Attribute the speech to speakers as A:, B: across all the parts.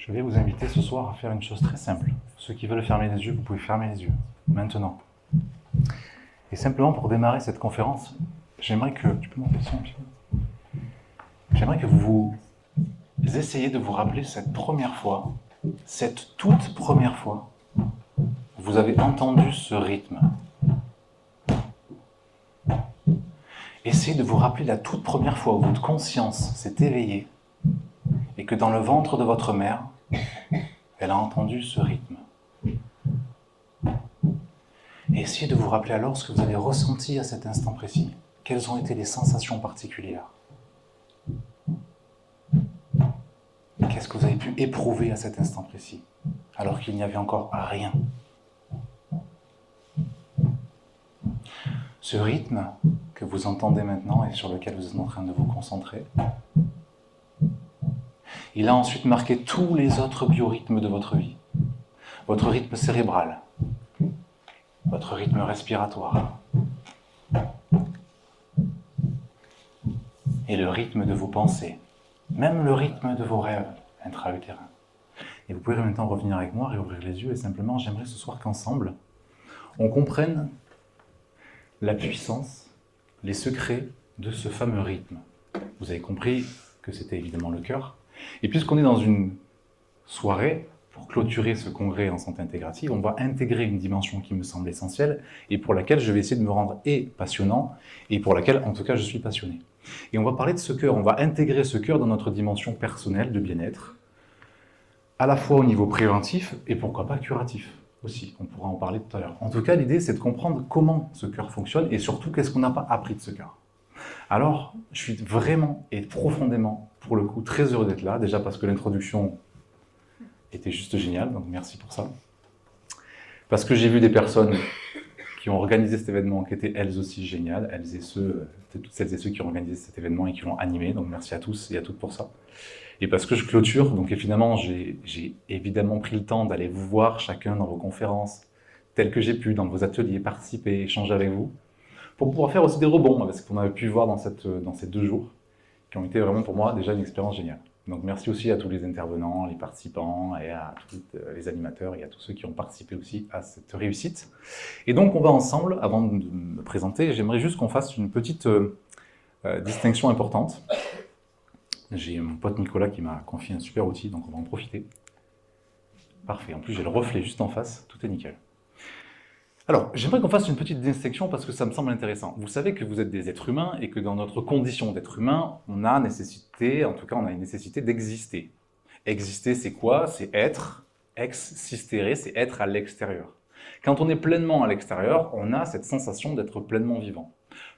A: Je vais vous inviter ce soir à faire une chose très simple. Ceux qui veulent fermer les yeux, vous pouvez fermer les yeux, maintenant. Et simplement pour démarrer cette conférence, j'aimerais que... Tu peux monter le son un petit peu ? J'aimerais que vous essayiez de vous rappeler cette première fois, cette toute première fois, vous avez entendu ce rythme. Essayez de vous rappeler la toute première fois où votre conscience s'est éveillée et que dans le ventre de votre mère, elle a entendu ce rythme. Et essayez de vous rappeler alors ce que vous avez ressenti à cet instant précis. Quelles ont été les sensations particulières? Qu'est-ce que vous avez pu éprouver à cet instant précis, alors qu'il n'y avait encore rien? Ce rythme que vous entendez maintenant et sur lequel vous êtes en train de vous concentrer, il a ensuite marqué tous les autres biorhythmes de votre vie. Votre rythme cérébral, votre rythme respiratoire, et le rythme de vos pensées, même le rythme de vos rêves intra-utérins. Et vous pouvez maintenant revenir avec moi, réouvrir les yeux, et simplement, j'aimerais ce soir qu'ensemble, on comprenne la puissance, les secrets de ce fameux rythme. Vous avez compris que c'était évidemment le cœur. Et puisqu'on est dans une soirée, pour clôturer ce congrès en santé intégrative, on va intégrer une dimension qui me semble essentielle et pour laquelle je vais essayer de me rendre passionnant et pour laquelle, en tout cas, je suis passionné. Et on va parler de ce cœur, on va intégrer ce cœur dans notre dimension personnelle de bien-être, à la fois au niveau préventif et pourquoi pas curatif aussi. On pourra en parler tout à l'heure. En tout cas, l'idée, c'est de comprendre comment ce cœur fonctionne et surtout, qu'est-ce qu'on n'a pas appris de ce cœur. Alors, je suis vraiment et profondément, pour le coup, très heureux d'être là, déjà parce que l'introduction était juste géniale, donc merci pour ça. Parce que j'ai vu des personnes qui ont organisé cet événement, qui étaient elles aussi géniales, elles et ceux, toutes celles et ceux qui ont organisé cet événement et qui l'ont animé, donc merci à tous et à toutes pour ça. Et parce que je clôture, donc finalement j'ai évidemment pris le temps d'aller vous voir chacun dans vos conférences, telles que j'ai pu, dans vos ateliers, participer, échanger avec vous, pour pouvoir faire aussi des rebonds, parce qu'on avait pu voir dans ces 2 jours, qui ont été vraiment pour moi déjà une expérience géniale. Donc merci aussi à tous les intervenants, les participants, et à tous les animateurs, et à tous ceux qui ont participé aussi à cette réussite. Et donc on va ensemble, avant de me présenter, j'aimerais juste qu'on fasse une petite distinction importante. J'ai mon pote Nicolas qui m'a confié un super outil, donc on va en profiter. Parfait, en plus j'ai le reflet juste en face, tout est nickel. Alors, j'aimerais qu'on fasse une petite distinction parce que ça me semble intéressant. Vous savez que vous êtes des êtres humains et que dans notre condition d'être humain, on a nécessité, en tout cas on a une nécessité d'exister. Exister, c'est quoi? C'est être. Existere, c'est être à l'extérieur. Quand on est pleinement à l'extérieur, on a cette sensation d'être pleinement vivant.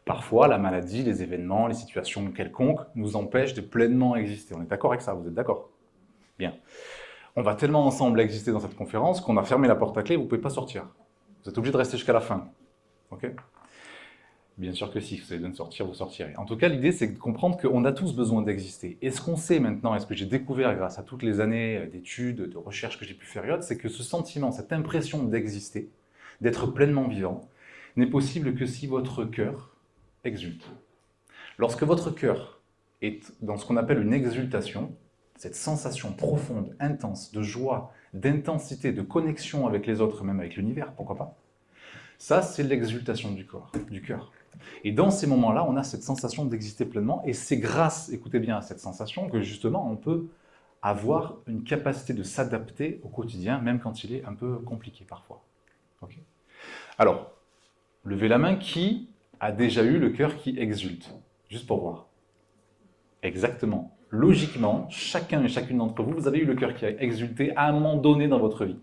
A: Parfois, la maladie, les événements, les situations quelconques nous empêchent de pleinement exister. On est d'accord avec ça? Vous êtes d'accord? Bien. On va tellement ensemble exister dans cette conférence qu'on a fermé la porte à clé, vous ne pouvez pas sortir. Vous êtes obligé de rester jusqu'à la fin. Ok? Bien sûr que si, vous avez besoin de sortir, vous sortirez. En tout cas, l'idée, c'est de comprendre qu'on a tous besoin d'exister. Et ce qu'on sait maintenant, et ce que j'ai découvert grâce à toutes les années d'études, de recherches que j'ai pu faire, c'est que ce sentiment, cette impression d'exister, d'être pleinement vivant, n'est possible que si votre cœur exulte. Lorsque votre cœur est dans ce qu'on appelle une exultation, cette sensation profonde, intense, de joie, d'intensité, de connexion avec les autres, même avec l'univers, pourquoi pas? Ça, c'est l'exultation du cœur. Et dans ces moments-là, on a cette sensation d'exister pleinement, et c'est grâce, écoutez bien, à cette sensation que justement, on peut avoir une capacité de s'adapter au quotidien, même quand il est un peu compliqué parfois. Okay. Alors, levez la main qui a déjà eu le cœur qui exulte, juste pour voir. Exactement. Logiquement, chacun et chacune d'entre vous, vous avez eu le cœur qui a exulté à un moment donné dans votre vie.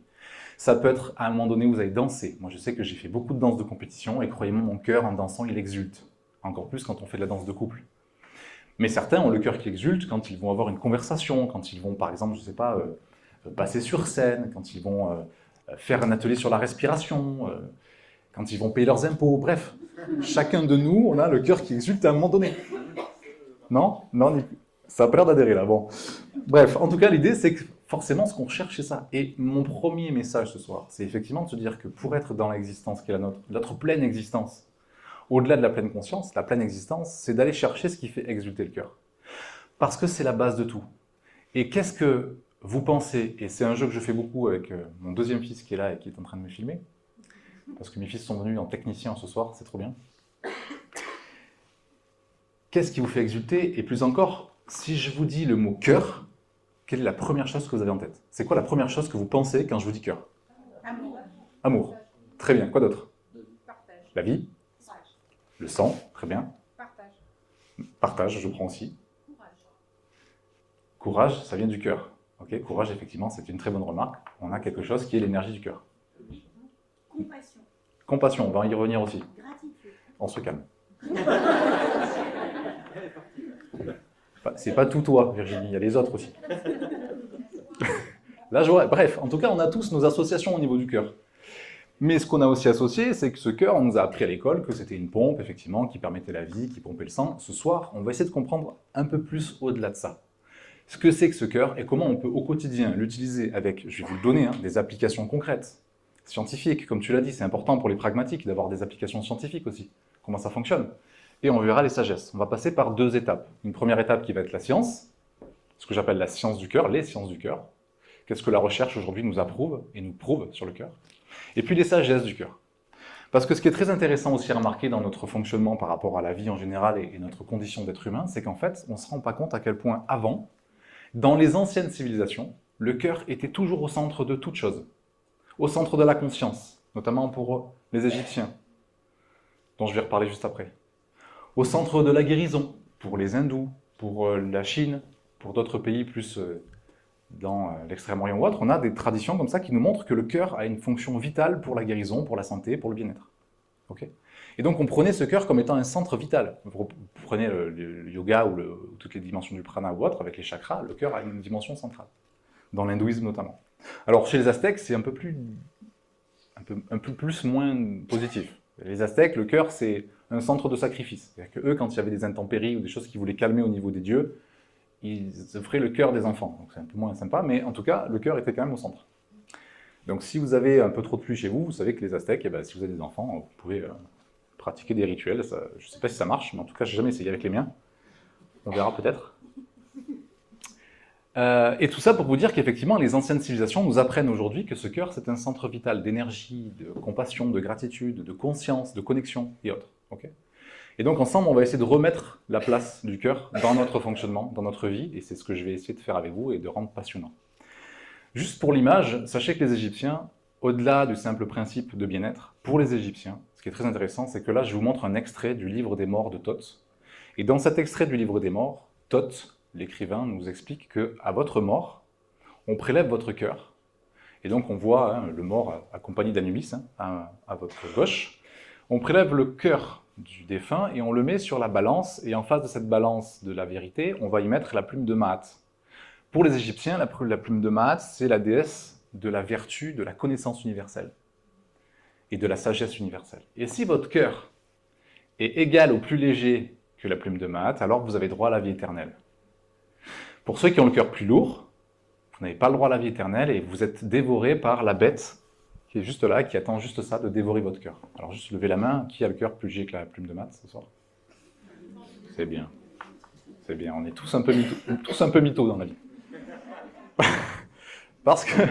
A: Ça peut être à un moment donné où vous avez dansé. Moi, je sais que j'ai fait beaucoup de danses de compétition et croyez-moi, mon cœur, en dansant, il exulte. Encore plus quand on fait de la danse de couple. Mais certains ont le cœur qui exulte quand ils vont avoir une conversation, quand ils vont, par exemple, je ne sais pas, passer sur scène, quand ils vont faire un atelier sur la respiration, quand ils vont payer leurs impôts, bref. Chacun de nous, on a le cœur qui exulte à un moment donné. Non? Non, ça a pas l'air d'adhérer là, bon. Bref, en tout cas, l'idée, c'est que forcément, ce qu'on cherche, c'est ça. Et mon premier message ce soir, c'est effectivement de se dire que pour être dans l'existence qui est la nôtre, notre pleine existence, au-delà de la pleine conscience, la pleine existence, c'est d'aller chercher ce qui fait exulter le cœur. Parce que c'est la base de tout. Et qu'est-ce que vous pensez, et c'est un jeu que je fais beaucoup avec mon deuxième fils qui est là et qui est en train de me filmer, parce que mes fils sont venus en technicien ce soir, c'est trop bien. Qu'est-ce qui vous fait exulter? Et plus encore, si je vous dis le mot cœur, quelle est la première chose que vous avez en tête? C'est quoi la première chose que vous pensez quand je vous dis cœur?
B: Amour.
A: Amour. Très bien. Quoi d'autre?
B: Partage.
A: La vie? Le sang. Très bien.
B: Partage.
A: Partage, je prends aussi.
B: Courage.
A: Courage, ça vient du cœur. Ok, courage, effectivement, c'est une très bonne remarque. On a quelque chose qui est l'énergie du cœur.
B: Compassion.
A: Compassion, on va y revenir aussi.
B: Gratitude.
A: On se calme. C'est pas tout toi, Virginie, il y a les autres aussi. Là, je vois. Bref, en tout cas, on a tous nos associations au niveau du cœur. Mais ce qu'on a aussi associé, c'est que ce cœur, on nous a appris à l'école que c'était une pompe, effectivement, qui permettait la vie, qui pompait le sang. Ce soir, on va essayer de comprendre un peu plus au-delà de ça. Ce que c'est que ce cœur et comment on peut au quotidien l'utiliser avec, je vais vous le donner, des applications concrètes, scientifiques. Comme tu l'as dit, c'est important pour les pragmatiques d'avoir des applications scientifiques aussi. Comment ça fonctionne. Et on verra les sagesses. On va passer par 2 étapes. Une première étape qui va être la science, ce que j'appelle la science du cœur, les sciences du cœur. Qu'est-ce que la recherche aujourd'hui nous approuve et nous prouve sur le cœur. Et puis les sagesses du cœur. Parce que ce qui est très intéressant aussi à remarquer dans notre fonctionnement par rapport à la vie en général et notre condition d'être humain, c'est qu'en fait, on ne se rend pas compte à quel point avant, dans les anciennes civilisations, le cœur était toujours au centre de toute chose. Au centre de la conscience, notamment pour les Égyptiens, dont je vais reparler juste après. Au centre de la guérison, pour les hindous, pour la Chine, pour d'autres pays plus dans l'Extrême-Orient ou autre, on a des traditions comme ça qui nous montrent que le cœur a une fonction vitale pour la guérison, pour la santé, pour le bien-être. Okay, et donc on prenait ce cœur comme étant un centre vital. Vous prenez le yoga ou toutes les dimensions du prana ou autre, avec les chakras, le cœur a une dimension centrale, dans l'hindouisme notamment. Alors chez les Aztèques, c'est un peu plus moins positif. Les Aztèques, le cœur, c'est un centre de sacrifice. C'est-à-dire qu'eux, quand il y avait des intempéries ou des choses qui voulaient calmer au niveau des dieux, ils offraient le cœur des enfants. Donc c'est un peu moins sympa, mais en tout cas, le cœur était quand même au centre. Donc si vous avez un peu trop de pluie chez vous, vous savez que les Aztèques, eh ben, si vous avez des enfants, vous pouvez pratiquer des rituels. Ça, je ne sais pas si ça marche, mais en tout cas, je n'ai jamais essayé avec les miens. On verra peut-être. Et tout ça pour vous dire qu'effectivement, les anciennes civilisations nous apprennent aujourd'hui que ce cœur, c'est un centre vital d'énergie, de compassion, de gratitude, de conscience, de connexion et autres. Okay, et donc ensemble, on va essayer de remettre la place du cœur dans notre fonctionnement, dans notre vie, et c'est ce que je vais essayer de faire avec vous et de rendre passionnant. Juste pour l'image, sachez que les Égyptiens, au-delà du simple principe de bien-être, pour les Égyptiens, ce qui est très intéressant, c'est que là, je vous montre un extrait du livre des morts de Thoth. Et dans cet extrait du livre des morts, Thoth, l'écrivain, nous explique qu'à votre mort, on prélève votre cœur. Et donc on voit le mort accompagné d'Anubis à votre gauche. On prélève le cœur du défunt et on le met sur la balance. Et en face de cette balance de la vérité, on va y mettre la plume de Maat. Pour les Égyptiens, la plume de Maat, c'est la déesse de la vertu, de la connaissance universelle et de la sagesse universelle. Et si votre cœur est égal ou plus léger que la plume de Maat, alors vous avez droit à la vie éternelle. Pour ceux qui ont le cœur plus lourd, vous n'avez pas le droit à la vie éternelle et vous êtes dévoré par la bête qui est juste là, qui attend juste ça, de dévorer votre cœur. Alors juste levez la main, qui a le cœur plus léger que la plume de Maat ce soir? C'est bien. C'est bien, on est tous un peu mythos dans la vie. Parce que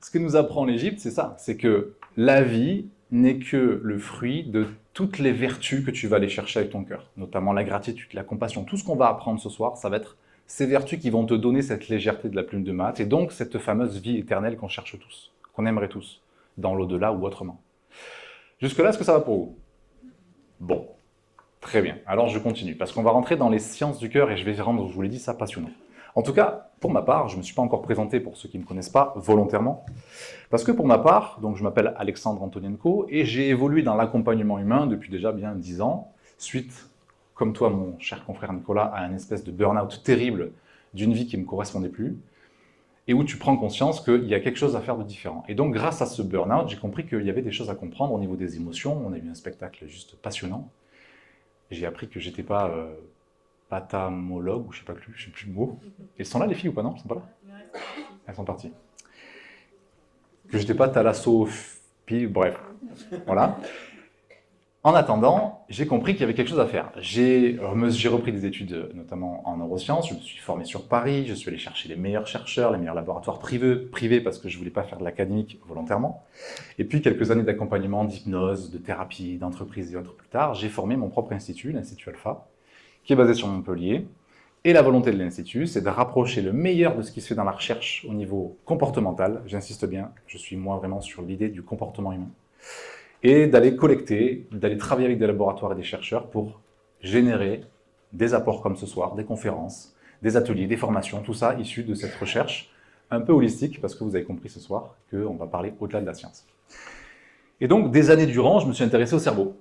A: ce que nous apprend l'Égypte, c'est ça, c'est que la vie n'est que le fruit de toutes les vertus que tu vas aller chercher avec ton cœur, notamment la gratitude, la compassion. Tout ce qu'on va apprendre ce soir, ça va être ces vertus qui vont te donner cette légèreté de la plume de Maat, et donc cette fameuse vie éternelle qu'on cherche tous, qu'on aimerait tous, dans l'au-delà ou autrement. Jusque-là, est-ce que ça va pour vous? Bon, très bien. Alors je continue, parce qu'on va rentrer dans les sciences du cœur, et je vais rendre, je vous l'ai dit, ça passionnant. En tout cas, pour ma part, je ne me suis pas encore présenté pour ceux qui ne me connaissent pas, volontairement, parce que pour ma part, donc je m'appelle Alexandre Antonienko, et j'ai évolué dans l'accompagnement humain depuis déjà bien 10 ans, suite, comme toi, mon cher confrère Nicolas, à une espèce de burn-out terrible d'une vie qui ne me correspondait plus, et où tu prends conscience qu'il y a quelque chose à faire de différent. Et donc, grâce à ce burn-out, j'ai compris qu'il y avait des choses à comprendre au niveau des émotions. On a eu un spectacle juste passionnant. J'ai appris que j'étais pas pathamologue, ou je sais plus le mot. Elles sont là, les filles, ou pas, non? Elles sont pas là? Elles sont parties. Que j'étais pas thalassophile, bref. Voilà. En attendant, j'ai compris qu'il y avait quelque chose à faire. J'ai repris des études, notamment en neurosciences. Je me suis formé sur Paris. Je suis allé chercher les meilleurs chercheurs, les meilleurs laboratoires privés parce que je ne voulais pas faire de l'académique volontairement. Et puis, quelques années d'accompagnement, d'hypnose, de thérapie, d'entreprise et autres plus tard, j'ai formé mon propre institut, l'Institut Alpha, qui est basé sur Montpellier. Et la volonté de l'Institut, c'est de rapprocher le meilleur de ce qui se fait dans la recherche au niveau comportemental. J'insiste bien, je suis moi vraiment sur l'idée du comportement humain. Et d'aller collecter, d'aller travailler avec des laboratoires et des chercheurs pour générer des apports comme ce soir, des conférences, des ateliers, des formations, tout ça issu de cette recherche un peu holistique, parce que vous avez compris ce soir qu'on va parler au-delà de la science. Et donc, des années durant, je me suis intéressé au cerveau.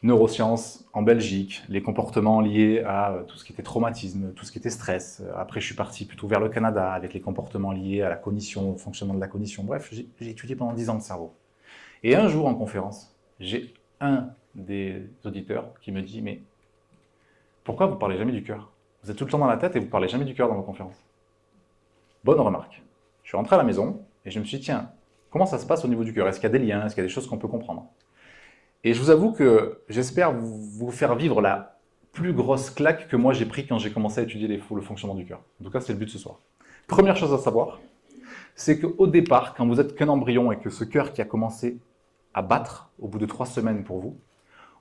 A: Neurosciences en Belgique, les comportements liés à tout ce qui était traumatisme, tout ce qui était stress. Après, je suis parti plutôt vers le Canada avec les comportements liés à la cognition, au fonctionnement de la cognition. Bref, j'ai étudié pendant 10 ans le cerveau. Et un jour en conférence, j'ai un des auditeurs qui me dit « Mais pourquoi vous ne parlez jamais du cœur? Vous êtes tout le temps dans la tête et vous ne parlez jamais du cœur dans vos conférences. » Bonne remarque. Je suis rentré à la maison et je me suis dit « Tiens, comment ça se passe au niveau du cœur? Est-ce qu'il y a des liens? Est-ce qu'il y a des choses qu'on peut comprendre ?» Et je vous avoue que j'espère vous faire vivre la plus grosse claque que moi j'ai pris quand j'ai commencé à étudier le fonctionnement du cœur. En tout cas, c'est le but de ce soir. Première chose à savoir, c'est qu'au départ, quand vous êtes qu'un embryon et que ce cœur qui a commencé à battre au bout de 3 semaines pour vous,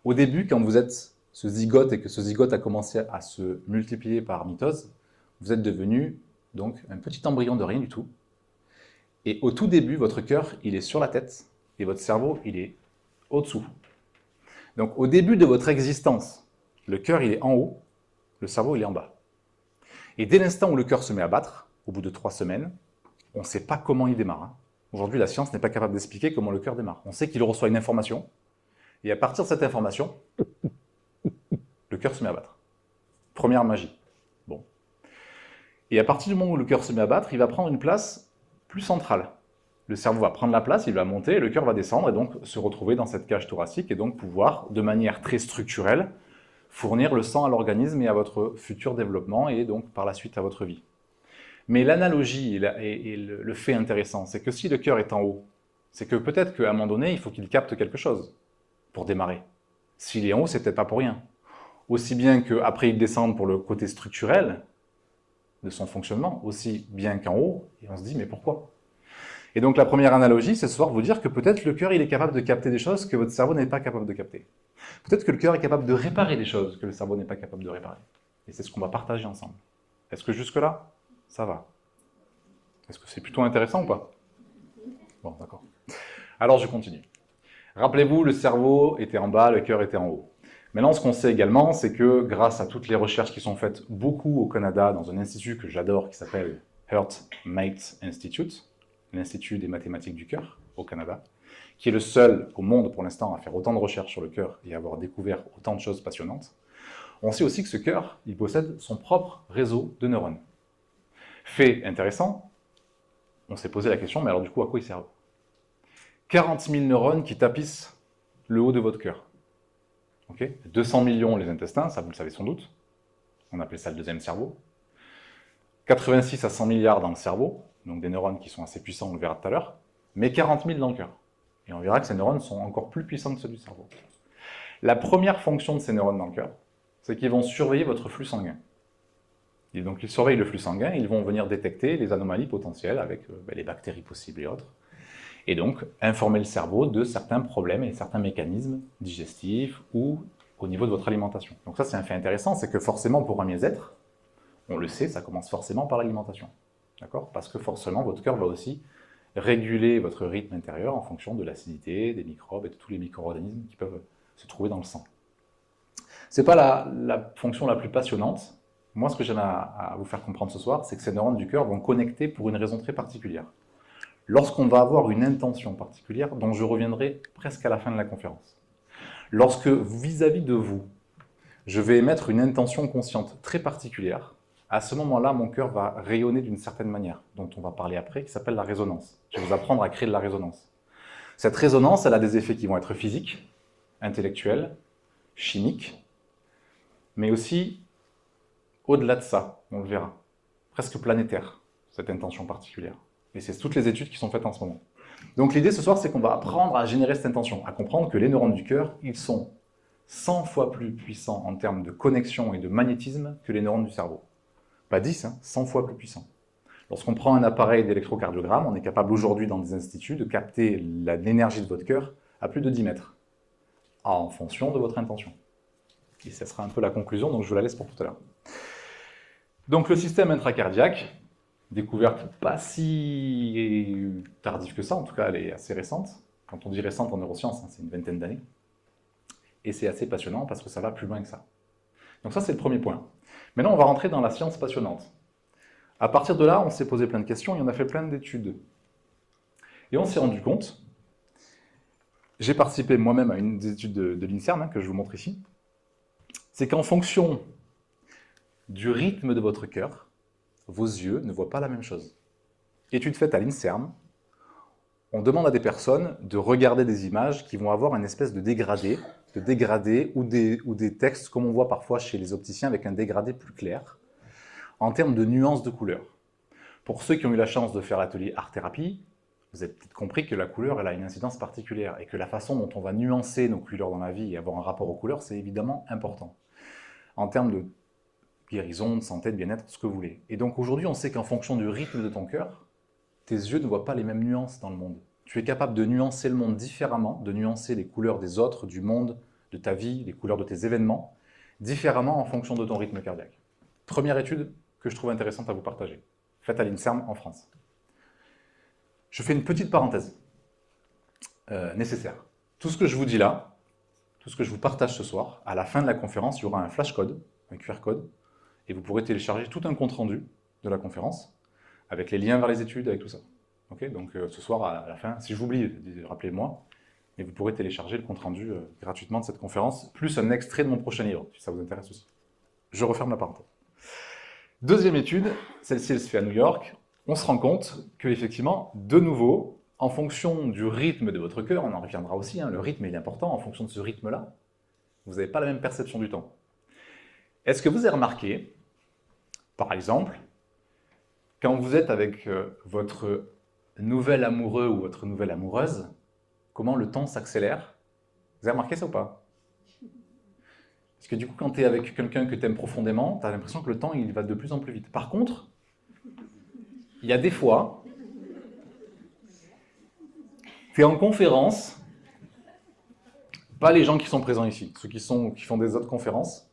A: au début, quand vous êtes ce zygote et que ce zygote a commencé à se multiplier par mitose, vous êtes devenu donc un petit embryon de rien du tout. Et au tout début, votre cœur, il est sur la tête et votre cerveau, il est au-dessous. Donc au début de votre existence, le cœur, il est en haut, le cerveau, il est en bas. Et dès l'instant où le cœur se met à battre, au bout de 3 semaines, on ne sait pas comment il démarre. Hein. Aujourd'hui, la science n'est pas capable d'expliquer comment le cœur démarre. On sait qu'il reçoit une information, et à partir de cette information, le cœur se met à battre. Première magie. Bon. Et à partir du moment où le cœur se met à battre, il va prendre une place plus centrale. Le cerveau va prendre la place, il va monter, le cœur va descendre, et donc se retrouver dans cette cage thoracique, et donc pouvoir, de manière très structurelle, fournir le sang à l'organisme et à votre futur développement, et donc par la suite à votre vie. Mais l'analogie et le fait intéressant, c'est que si le cœur est en haut, c'est que peut-être qu'à un moment donné, il faut qu'il capte quelque chose pour démarrer. S'il est en haut, c'est peut-être pas pour rien. Aussi bien qu'après il descende pour le côté structurel de son fonctionnement, aussi bien qu'en haut, et on se dit, mais pourquoi? Et donc la première analogie, c'est ce soir vous dire que peut-être le cœur il est capable de capter des choses que votre cerveau n'est pas capable de capter. Peut-être que le cœur est capable de réparer des choses que le cerveau n'est pas capable de réparer. Et c'est ce qu'on va partager ensemble. Est-ce que jusque-là, ça va? Est-ce que c'est plutôt intéressant ou pas? Bon, d'accord. Alors je continue. Rappelez-vous, le cerveau était en bas, le cœur était en haut. Maintenant, ce qu'on sait également, c'est que grâce à toutes les recherches qui sont faites beaucoup au Canada, dans un institut que j'adore qui s'appelle HeartMate Institute, l'Institut des mathématiques du cœur au Canada, qui est le seul au monde pour l'instant à faire autant de recherches sur le cœur et à avoir découvert autant de choses passionnantes, on sait aussi que ce cœur, il possède son propre réseau de neurones. Fait intéressant, on s'est posé la question, mais alors du coup, à quoi ils servent? 40 000 neurones qui tapissent le haut de votre cœur. Okay, 200 millions les intestins, ça vous le savez sans doute, on appelait ça le deuxième cerveau. 86 à 100 milliards dans le cerveau, donc des neurones qui sont assez puissants, on le verra tout à l'heure, mais 40 000 dans le cœur. Et on verra que ces neurones sont encore plus puissants que ceux du cerveau. La première fonction de ces neurones dans le cœur, c'est qu'ils vont surveiller votre flux sanguin. Et donc ils surveillent le flux sanguin, ils vont venir détecter les anomalies potentielles avec les bactéries possibles et autres. Et donc informer le cerveau de certains problèmes et certains mécanismes digestifs ou au niveau de votre alimentation. Donc ça c'est un fait intéressant, c'est que forcément pour un mieux-être, on le sait, ça commence forcément par l'alimentation. D'accord? Parce que forcément votre cœur va aussi réguler votre rythme intérieur en fonction de l'acidité, des microbes et de tous les micro-organismes qui peuvent se trouver dans le sang. Ce n'est pas la fonction la plus passionnante. Moi, ce que j'aime à vous faire comprendre ce soir, c'est que ces neurones du cœur vont connecter pour une raison très particulière. Lorsqu'on va avoir une intention particulière, dont je reviendrai presque à la fin de la conférence. Lorsque, vis-à-vis de vous, je vais émettre une intention consciente très particulière, à ce moment-là, mon cœur va rayonner d'une certaine manière, dont on va parler après, qui s'appelle la résonance. Je vais vous apprendre à créer de la résonance. Cette résonance, elle a des effets qui vont être physiques, intellectuels, chimiques, mais aussi, au-delà de ça, on le verra, presque planétaire, cette intention particulière. Et c'est toutes les études qui sont faites en ce moment. Donc l'idée ce soir, c'est qu'on va apprendre à générer cette intention, à comprendre que les neurones du cœur, ils sont 100 fois plus puissant en termes de connexion et de magnétisme que les neurones du cerveau. Pas 10, 100 fois plus puissant. Lorsqu'on prend un appareil d'électrocardiogramme, on est capable aujourd'hui dans des instituts de capter l'énergie de votre cœur à plus de 10 mètres, en fonction de votre intention. Et ça sera un peu la conclusion, donc je vous la laisse pour tout à l'heure. Donc le système intracardiaque, découverte pas si tardive que ça, en tout cas elle est assez récente. Quand on dit récente en neurosciences, c'est une vingtaine d'années. Et c'est assez passionnant parce que ça va plus loin que ça. Donc ça c'est le premier point. Maintenant on va rentrer dans la science passionnante. À partir de là, on s'est posé plein de questions et on a fait plein d'études. Et on s'est rendu compte, j'ai participé moi-même à une des études de l'INSERM, que je vous montre ici, c'est qu'en fonction du rythme de votre cœur, vos yeux ne voient pas la même chose. Étude faite à l'INSERM, on demande à des personnes de regarder des images qui vont avoir une espèce de dégradé ou des textes comme on voit parfois chez les opticiens avec un dégradé plus clair, en termes de nuances de couleurs. Pour ceux qui ont eu la chance de faire l'atelier art-thérapie, vous avez peut-être compris que la couleur elle a une incidence particulière et que la façon dont on va nuancer nos couleurs dans la vie et avoir un rapport aux couleurs, c'est évidemment important. En termes de guérison, de santé, de bien-être, ce que vous voulez. Et donc aujourd'hui, on sait qu'en fonction du rythme de ton cœur, tes yeux ne voient pas les mêmes nuances dans le monde. Tu es capable de nuancer le monde différemment, de nuancer les couleurs des autres, du monde, de ta vie, les couleurs de tes événements, différemment en fonction de ton rythme cardiaque. Première étude que je trouve intéressante à vous partager, faite à l'INSERM en France. Je fais une petite parenthèse nécessaire. Tout ce que je vous dis là, tout ce que je vous partage ce soir, à la fin de la conférence, il y aura un flash code, un QR code, et vous pourrez télécharger tout un compte-rendu de la conférence, avec les liens vers les études, avec tout ça. Okay, donc ce soir, à la fin, si j'oublie, rappelez-moi, mais vous pourrez télécharger le compte-rendu gratuitement de cette conférence, plus un extrait de mon prochain livre, si ça vous intéresse aussi. Je referme la parenthèse. Deuxième étude, celle-ci elle se fait à New York, on se rend compte qu'effectivement, de nouveau, en fonction du rythme de votre cœur, on en reviendra aussi, le rythme est important, en fonction de ce rythme-là, vous n'avez pas la même perception du temps. Est-ce que vous avez remarqué, par exemple, quand vous êtes avec votre nouvel amoureux ou votre nouvelle amoureuse, comment le temps s'accélère? Vous avez remarqué ça ou pas? Parce que du coup, quand tu es avec quelqu'un que tu aimes profondément, tu as l'impression que le temps il va de plus en plus vite. Par contre, il y a des fois, tu es en conférence, pas les gens qui sont présents ici, ceux qui font des autres conférences,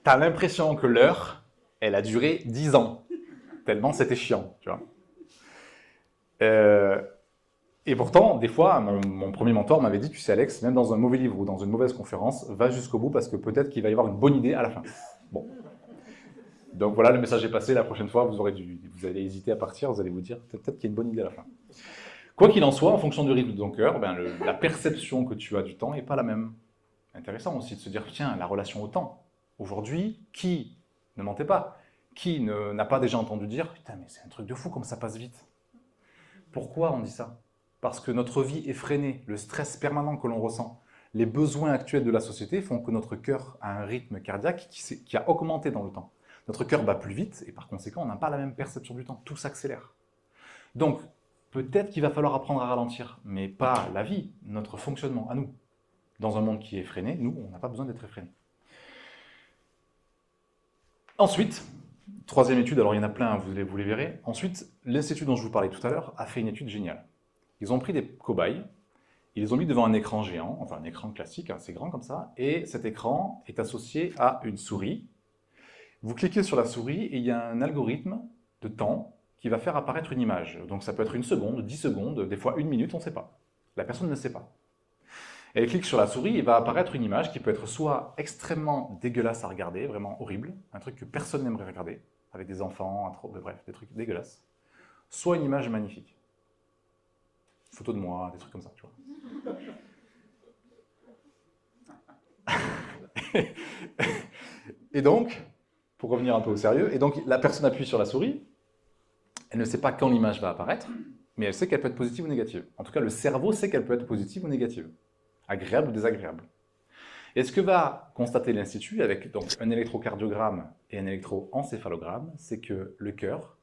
A: tu as l'impression que l'heure, elle a duré 10 ans. Tellement c'était chiant, tu vois. Et pourtant, des fois, mon premier mentor m'avait dit, tu sais Alex, même dans un mauvais livre ou dans une mauvaise conférence, va jusqu'au bout parce que peut-être qu'il va y avoir une bonne idée à la fin. Bon. Donc voilà, le message est passé, la prochaine fois, vous allez hésiter à partir, vous allez vous dire, peut-être qu'il y a une bonne idée à la fin. Quoi qu'il en soit, en fonction du rythme de ton cœur, la perception que tu as du temps n'est pas la même. Intéressant aussi de se dire, tiens, la relation au temps. Aujourd'hui, qui, ne mentez pas, qui n'a pas déjà entendu dire, putain, mais c'est un truc de fou comme ça passe vite. Pourquoi on dit ça? Parce que notre vie est freinée, le stress permanent que l'on ressent, les besoins actuels de la société font que notre cœur a un rythme cardiaque qui a augmenté dans le temps. Notre cœur bat plus vite et par conséquent, on n'a pas la même perception du temps, tout s'accélère. Donc, peut-être qu'il va falloir apprendre à ralentir, mais pas la vie, notre fonctionnement à nous. Dans un monde qui est freiné, nous, on n'a pas besoin d'être effréné. Ensuite, troisième étude, alors il y en a plein, vous les verrez. Ensuite, l'institut dont je vous parlais tout à l'heure a fait une étude géniale. Ils ont pris des cobayes, ils les ont mis devant un écran géant, enfin un écran classique, assez grand comme ça, et cet écran est associé à une souris. Vous cliquez sur la souris et il y a un algorithme de temps qui va faire apparaître une image. Donc ça peut être 1 seconde, 10 secondes, des fois 1 minute, on ne sait pas. La personne ne sait pas. Elle clique sur la souris et va apparaître une image qui peut être soit extrêmement dégueulasse à regarder, vraiment horrible, un truc que personne n'aimerait regarder, avec des enfants, bref, des trucs dégueulasses, soit une image magnifique. Photo de moi, des trucs comme ça, tu vois. Et donc, pour revenir un peu au sérieux, et donc la personne appuie sur la souris, elle ne sait pas quand l'image va apparaître, mais elle sait qu'elle peut être positive ou négative. En tout cas, le cerveau sait qu'elle peut être positive ou négative, agréable ou désagréable. Et ce que va constater l'Institut avec donc, un électrocardiogramme et un électroencéphalogramme, c'est que le cœur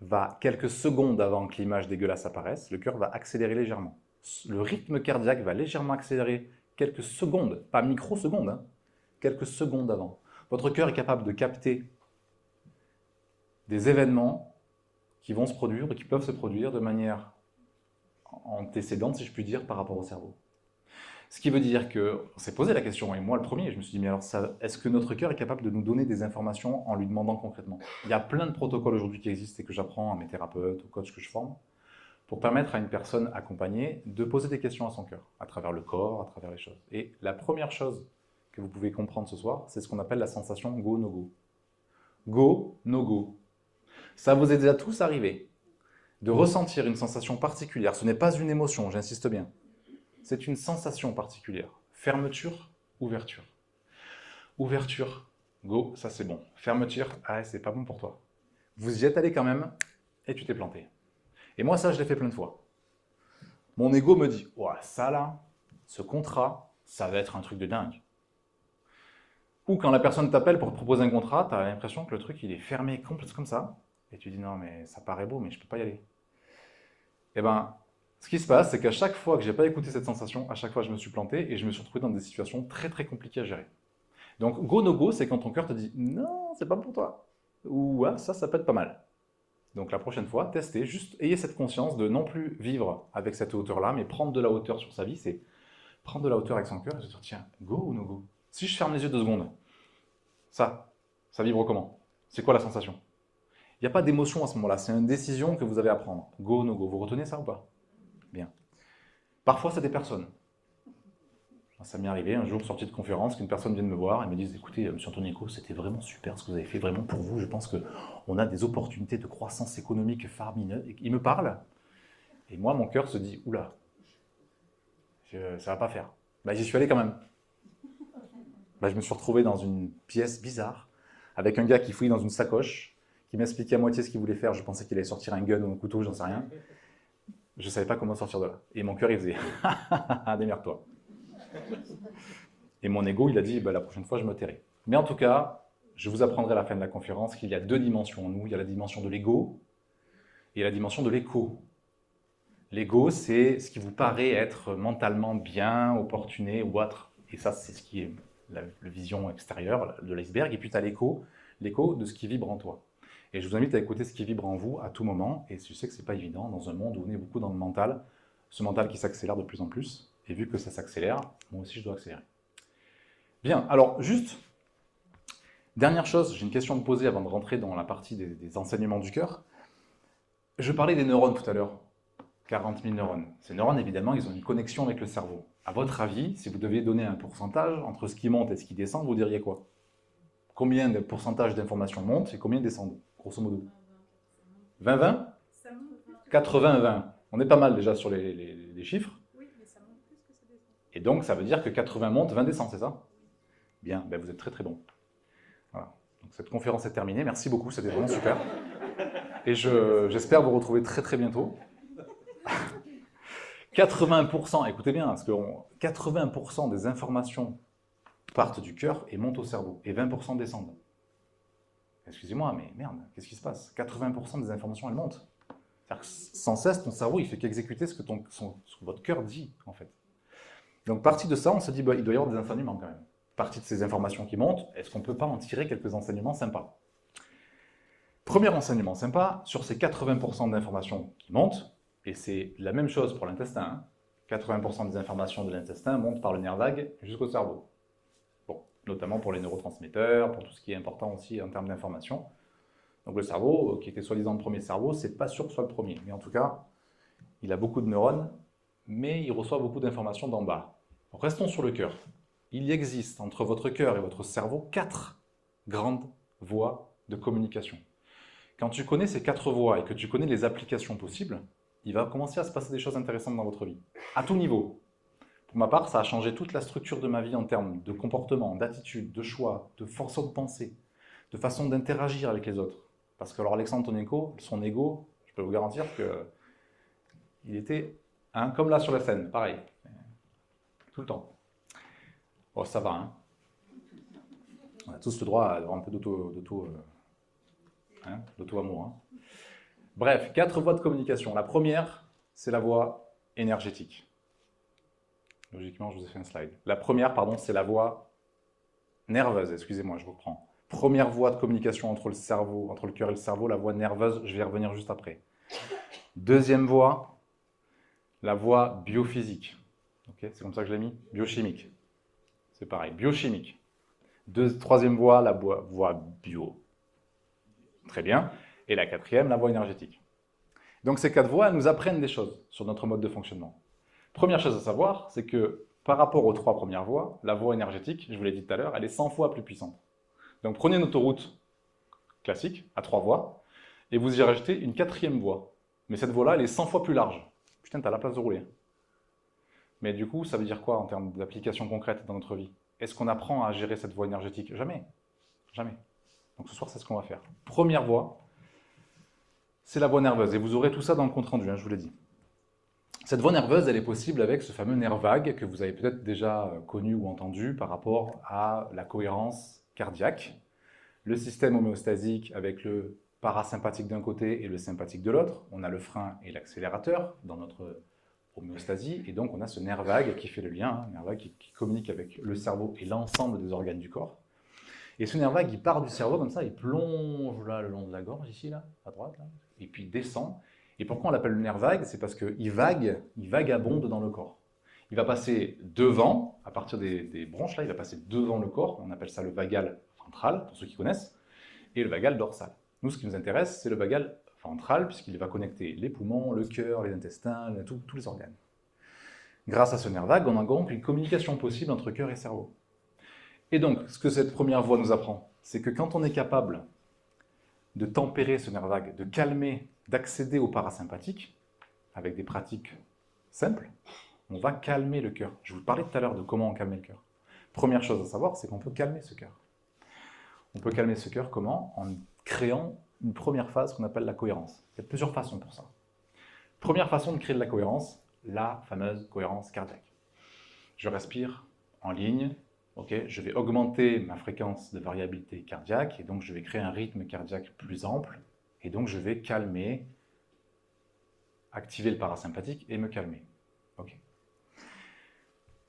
A: va, quelques secondes avant que l'image dégueulasse apparaisse, le cœur va accélérer légèrement. Le rythme cardiaque va légèrement accélérer quelques secondes, pas microsecondes, hein, quelques secondes avant. Votre cœur est capable de capter des événements qui vont se produire, ou qui peuvent se produire de manière antécédente, si je puis dire, par rapport au cerveau. Ce qui veut dire qu'on s'est posé la question, et moi le premier, je me suis dit, mais alors est-ce que notre cœur est capable de nous donner des informations en lui demandant concrètement? Il y a plein de protocoles aujourd'hui qui existent et que j'apprends à mes thérapeutes, aux coachs que je forme, pour permettre à une personne accompagnée de poser des questions à son cœur, à travers le corps, à travers les choses. Et la première chose que vous pouvez comprendre ce soir, c'est ce qu'on appelle la sensation go-no-go. Go, no-go. Ça vous est déjà tous arrivé de ressentir une sensation particulière. Ce n'est pas une émotion, j'insiste bien. C'est une sensation particulière. Fermeture, ouverture. Ouverture, go, ça c'est bon. Fermeture, ah c'est pas bon pour toi. Vous y êtes allé quand même et tu t'es planté. Et moi ça je l'ai fait plein de fois. Mon ego me dit, ouais, ça là, ce contrat, ça va être un truc de dingue. Ou quand la personne t'appelle pour te proposer un contrat, tu as l'impression que le truc il est fermé complètement comme ça. Et tu dis non mais ça paraît beau mais je peux pas y aller. Et ben, ce qui se passe, c'est qu'à chaque fois que j'ai pas écouté cette sensation, à chaque fois je me suis planté et je me suis retrouvé dans des situations très très compliquées à gérer. Donc go no go, c'est quand ton cœur te dit non, c'est pas pour toi. Ou ah, ça peut être pas mal. Donc la prochaine fois, testez, juste ayez cette conscience de non plus vivre avec cette hauteur-là, mais prendre de la hauteur sur sa vie, c'est prendre de la hauteur avec son cœur et se dire tiens, go ou no go. Si je ferme les yeux 2 secondes, ça vibre comment? C'est quoi la sensation? Il n'y a pas d'émotion à ce moment-là, c'est une décision que vous avez à prendre. Go, no go. Vous retenez ça ou pas? Bien. Parfois, c'est des personnes. Ça m'est arrivé un jour, sorti de conférence, qu'une personne vienne me voir et me dise écoutez, monsieur Antonico, c'était vraiment super ce que vous avez fait, vraiment pour vous. Je pense qu'on a des opportunités de croissance économique faramineuses. Il me parle, et moi, mon cœur se dit oula, ça va pas faire. Bah, j'y suis allé quand même. Bah, je me suis retrouvé dans une pièce bizarre, avec un gars qui fouille dans une sacoche, qui m'expliquait à moitié ce qu'il voulait faire. Je pensais qu'il allait sortir un gun ou un couteau, j'en sais rien. Je ne savais pas comment sortir de là. Et mon cœur, il faisait « démerde-toi ». Et mon ego, il a dit bah, « la prochaine fois, je me tairai ». Mais en tout cas, je vous apprendrai à la fin de la conférence qu'il y a 2 dimensions en nous. Il y a la dimension de l'ego et la dimension de l'écho. L'ego, c'est ce qui vous paraît être mentalement bien, opportuné ou autre. Et ça, c'est ce qui est la vision extérieure de l'iceberg. Et puis, tu as l'écho de ce qui vibre en toi. Et je vous invite à écouter ce qui vibre en vous à tout moment. Et je sais que ce n'est pas évident dans un monde où on est beaucoup dans le mental, ce mental qui s'accélère de plus en plus. Et vu que ça s'accélère, moi aussi je dois accélérer. Bien, alors juste, dernière chose, j'ai une question à me poser avant de rentrer dans la partie des enseignements du cœur. Je parlais des neurones tout à l'heure, 40 000 neurones. Ces neurones, évidemment, ils ont une connexion avec le cerveau. À votre avis, si vous deviez donner un pourcentage entre ce qui monte et ce qui descend, vous diriez quoi? Combien de pourcentage d'informations montent et combien descendent, grosso modo? 20-20? 80-20. On est pas mal déjà sur les chiffres.
B: Oui, mais ça monte plus que ça descend.
A: Et donc, ça veut dire que 80 monte, 20 descend, c'est ça? Bien, ben vous êtes très très bon. Voilà. Donc cette conférence est terminée. Merci beaucoup, c'était vraiment super. Et j'espère vous retrouver très très bientôt. 80%, écoutez bien, parce que 80% des informations partent du cœur et montent au cerveau, et 20% descendent. Excusez-moi, mais merde, qu'est-ce qui se passe? 80% des informations, elles montent. C'est-à-dire que sans cesse, ton cerveau, il fait qu'exécuter ce que votre cœur dit, en fait. Donc, partie de ça, on se dit, bah, il doit y avoir des enseignements quand même. Partie de ces informations qui montent, est-ce qu'on ne peut pas en tirer quelques enseignements sympas? Premier enseignement sympa, sur ces 80% d'informations qui montent, et c'est la même chose pour l'intestin, hein, 80% des informations de l'intestin montent par le nerf vague jusqu'au cerveau. Bon, notamment pour les neurotransmetteurs, pour tout ce qui est important aussi en termes d'informations. Donc le cerveau, qui était soi-disant le premier cerveau, c'est pas sûr que ce soit le premier. Mais en tout cas, il a beaucoup de neurones, mais il reçoit beaucoup d'informations d'en bas. Donc restons sur le cœur. Il y existe entre votre cœur et votre cerveau 4 grandes voies de communication. Quand tu connais ces 4 voies et que tu connais les applications possibles, il va commencer à se passer des choses intéressantes dans votre vie, à tout niveau. Pour ma part, ça a changé toute la structure de ma vie en termes de comportement, d'attitude, de choix, de façon de penser, de façon d'interagir avec les autres. Parce que alors Alexandre Tonenko, son ego, je peux vous garantir qu'il était comme là sur la scène, pareil, tout le temps. Bon, ça va, hein. On a tous le droit à avoir un peu d'auto-amour. Hein. Bref, 4 voies de communication. La première, c'est la voie énergétique. Logiquement, je vous ai fait un slide. La première, pardon, c'est la voie nerveuse. Excusez-moi, je reprends. Première voie de communication entre le cerveau, entre le cœur et le cerveau, la voie nerveuse. Je vais y revenir juste après. Deuxième voie, la voie biophysique. Okay, c'est comme ça que je l'ai mis. Biochimique. C'est pareil, biochimique. Troisième voie, la voie bio. Très bien. Et la quatrième, la voie énergétique. Donc ces 4 voies, elles nous apprennent des choses sur notre mode de fonctionnement. Première chose à savoir, c'est que par rapport aux 3 premières voies, la voie énergétique, je vous l'ai dit tout à l'heure, elle est 100 fois plus puissante. Donc prenez une autoroute classique, à 3 voies, et vous y rajoutez une 4e voie. Mais cette voie-là, elle est 100 fois plus large. Putain, t'as la place de rouler. Mais du coup, ça veut dire quoi en termes d'application concrète dans notre vie? Est-ce qu'on apprend à gérer cette voie énergétique? Jamais. Jamais. Donc ce soir, c'est ce qu'on va faire. Première voie, c'est la voie nerveuse. Et vous aurez tout ça dans le compte-rendu, hein, je vous l'ai dit. Cette voie nerveuse, elle est possible avec ce fameux nerf vague que vous avez peut-être déjà connu ou entendu par rapport à la cohérence cardiaque. Le système homéostasique avec le parasympathique d'un côté et le sympathique de l'autre. On a le frein et l'accélérateur dans notre homéostasie. Et donc, on a ce nerf vague qui fait le lien, un nerf vague qui communique avec le cerveau et l'ensemble des organes du corps. Et ce nerf vague, il part du cerveau comme ça, il plonge là le long de la gorge, ici, là, à droite, là, et puis il descend. Et pourquoi on l'appelle le nerf vague? C'est parce qu'il vagabonde dans le corps. Il va passer devant, à partir des bronches, là, il va passer devant le corps, on appelle ça le vagal ventral, pour ceux qui connaissent, et le vagal dorsal. Nous, ce qui nous intéresse, c'est le vagal ventral, puisqu'il va connecter les poumons, le cœur, les intestins, tous les organes. Grâce à ce nerf vague, on a donc une communication possible entre cœur et cerveau. Et donc, ce que cette première voie nous apprend, c'est que quand on est capable de tempérer ce nerf vague, de calmer, d'accéder au parasympathique, avec des pratiques simples, on va calmer le cœur. Je vous parlais tout à l'heure de comment on calme le cœur. Première chose à savoir, c'est qu'on peut calmer ce cœur. On peut calmer ce cœur comment? En créant une première phase qu'on appelle la cohérence. Il y a plusieurs façons pour ça. Première façon de créer de la cohérence, la fameuse cohérence cardiaque. Je respire en ligne, okay, je vais augmenter ma fréquence de variabilité cardiaque et donc je vais créer un rythme cardiaque plus ample et donc je vais calmer, activer le parasympathique et me calmer. Okay.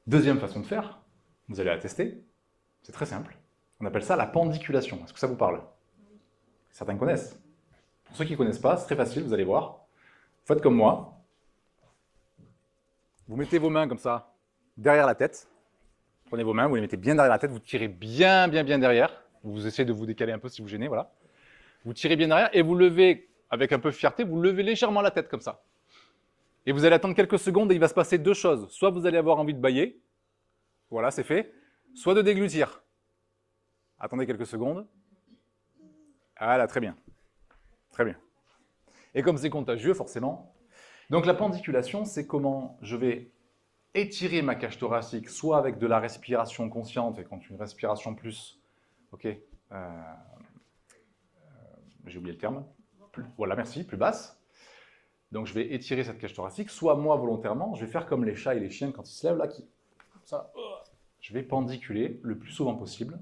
A: Deuxième façon de faire, vous allez la tester, c'est très simple. On appelle ça la pendiculation. Est-ce que ça vous parle? Certains connaissent. Pour ceux qui ne connaissent pas, c'est très facile, vous allez voir. Faites comme moi. Vous mettez vos mains comme ça, derrière la tête. Prenez vos mains, vous les mettez bien derrière la tête, vous tirez bien derrière. Vous essayez de vous décaler un peu si vous gênez, voilà. Vous tirez bien derrière et vous levez, avec un peu de fierté, vous levez légèrement la tête comme ça. Et vous allez attendre quelques secondes et il va se passer 2 choses. Soit vous allez avoir envie de bâiller, voilà, c'est fait. Soit de déglutir. Attendez quelques secondes. Voilà, très bien. Très bien. Et comme c'est contagieux, forcément. Donc la pendiculation, c'est comment je vais étirer ma cage thoracique, soit avec de la respiration consciente, et quand une respiration plus, ok, j'ai oublié le terme, voilà, merci, plus basse. Donc je vais étirer cette cage thoracique, soit moi volontairement, je vais faire comme les chats et les chiens quand ils se lèvent, là, comme ça, je vais pendiculer le plus souvent possible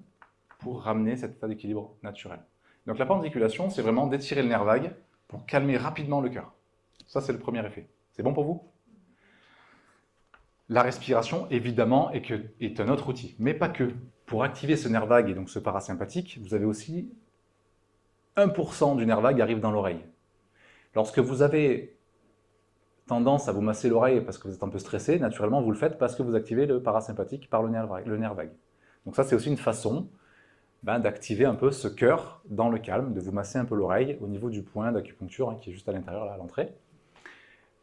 A: pour ramener cet état d'équilibre naturel. Donc la pendiculation, c'est vraiment d'étirer le nerf vague pour calmer rapidement le cœur. Ça, c'est le premier effet. C'est bon pour vous? La respiration, évidemment, est un autre outil, mais pas que. Pour activer ce nerf vague et donc ce parasympathique, vous avez aussi 1% du nerf vague arrive dans l'oreille. Lorsque vous avez tendance à vous masser l'oreille parce que vous êtes un peu stressé, naturellement, vous le faites parce que vous activez le parasympathique par le nerf vague. Donc ça, c'est aussi une façon d'activer un peu ce cœur dans le calme, de vous masser un peu l'oreille au niveau du point d'acupuncture qui est juste à l'intérieur, là, à l'entrée.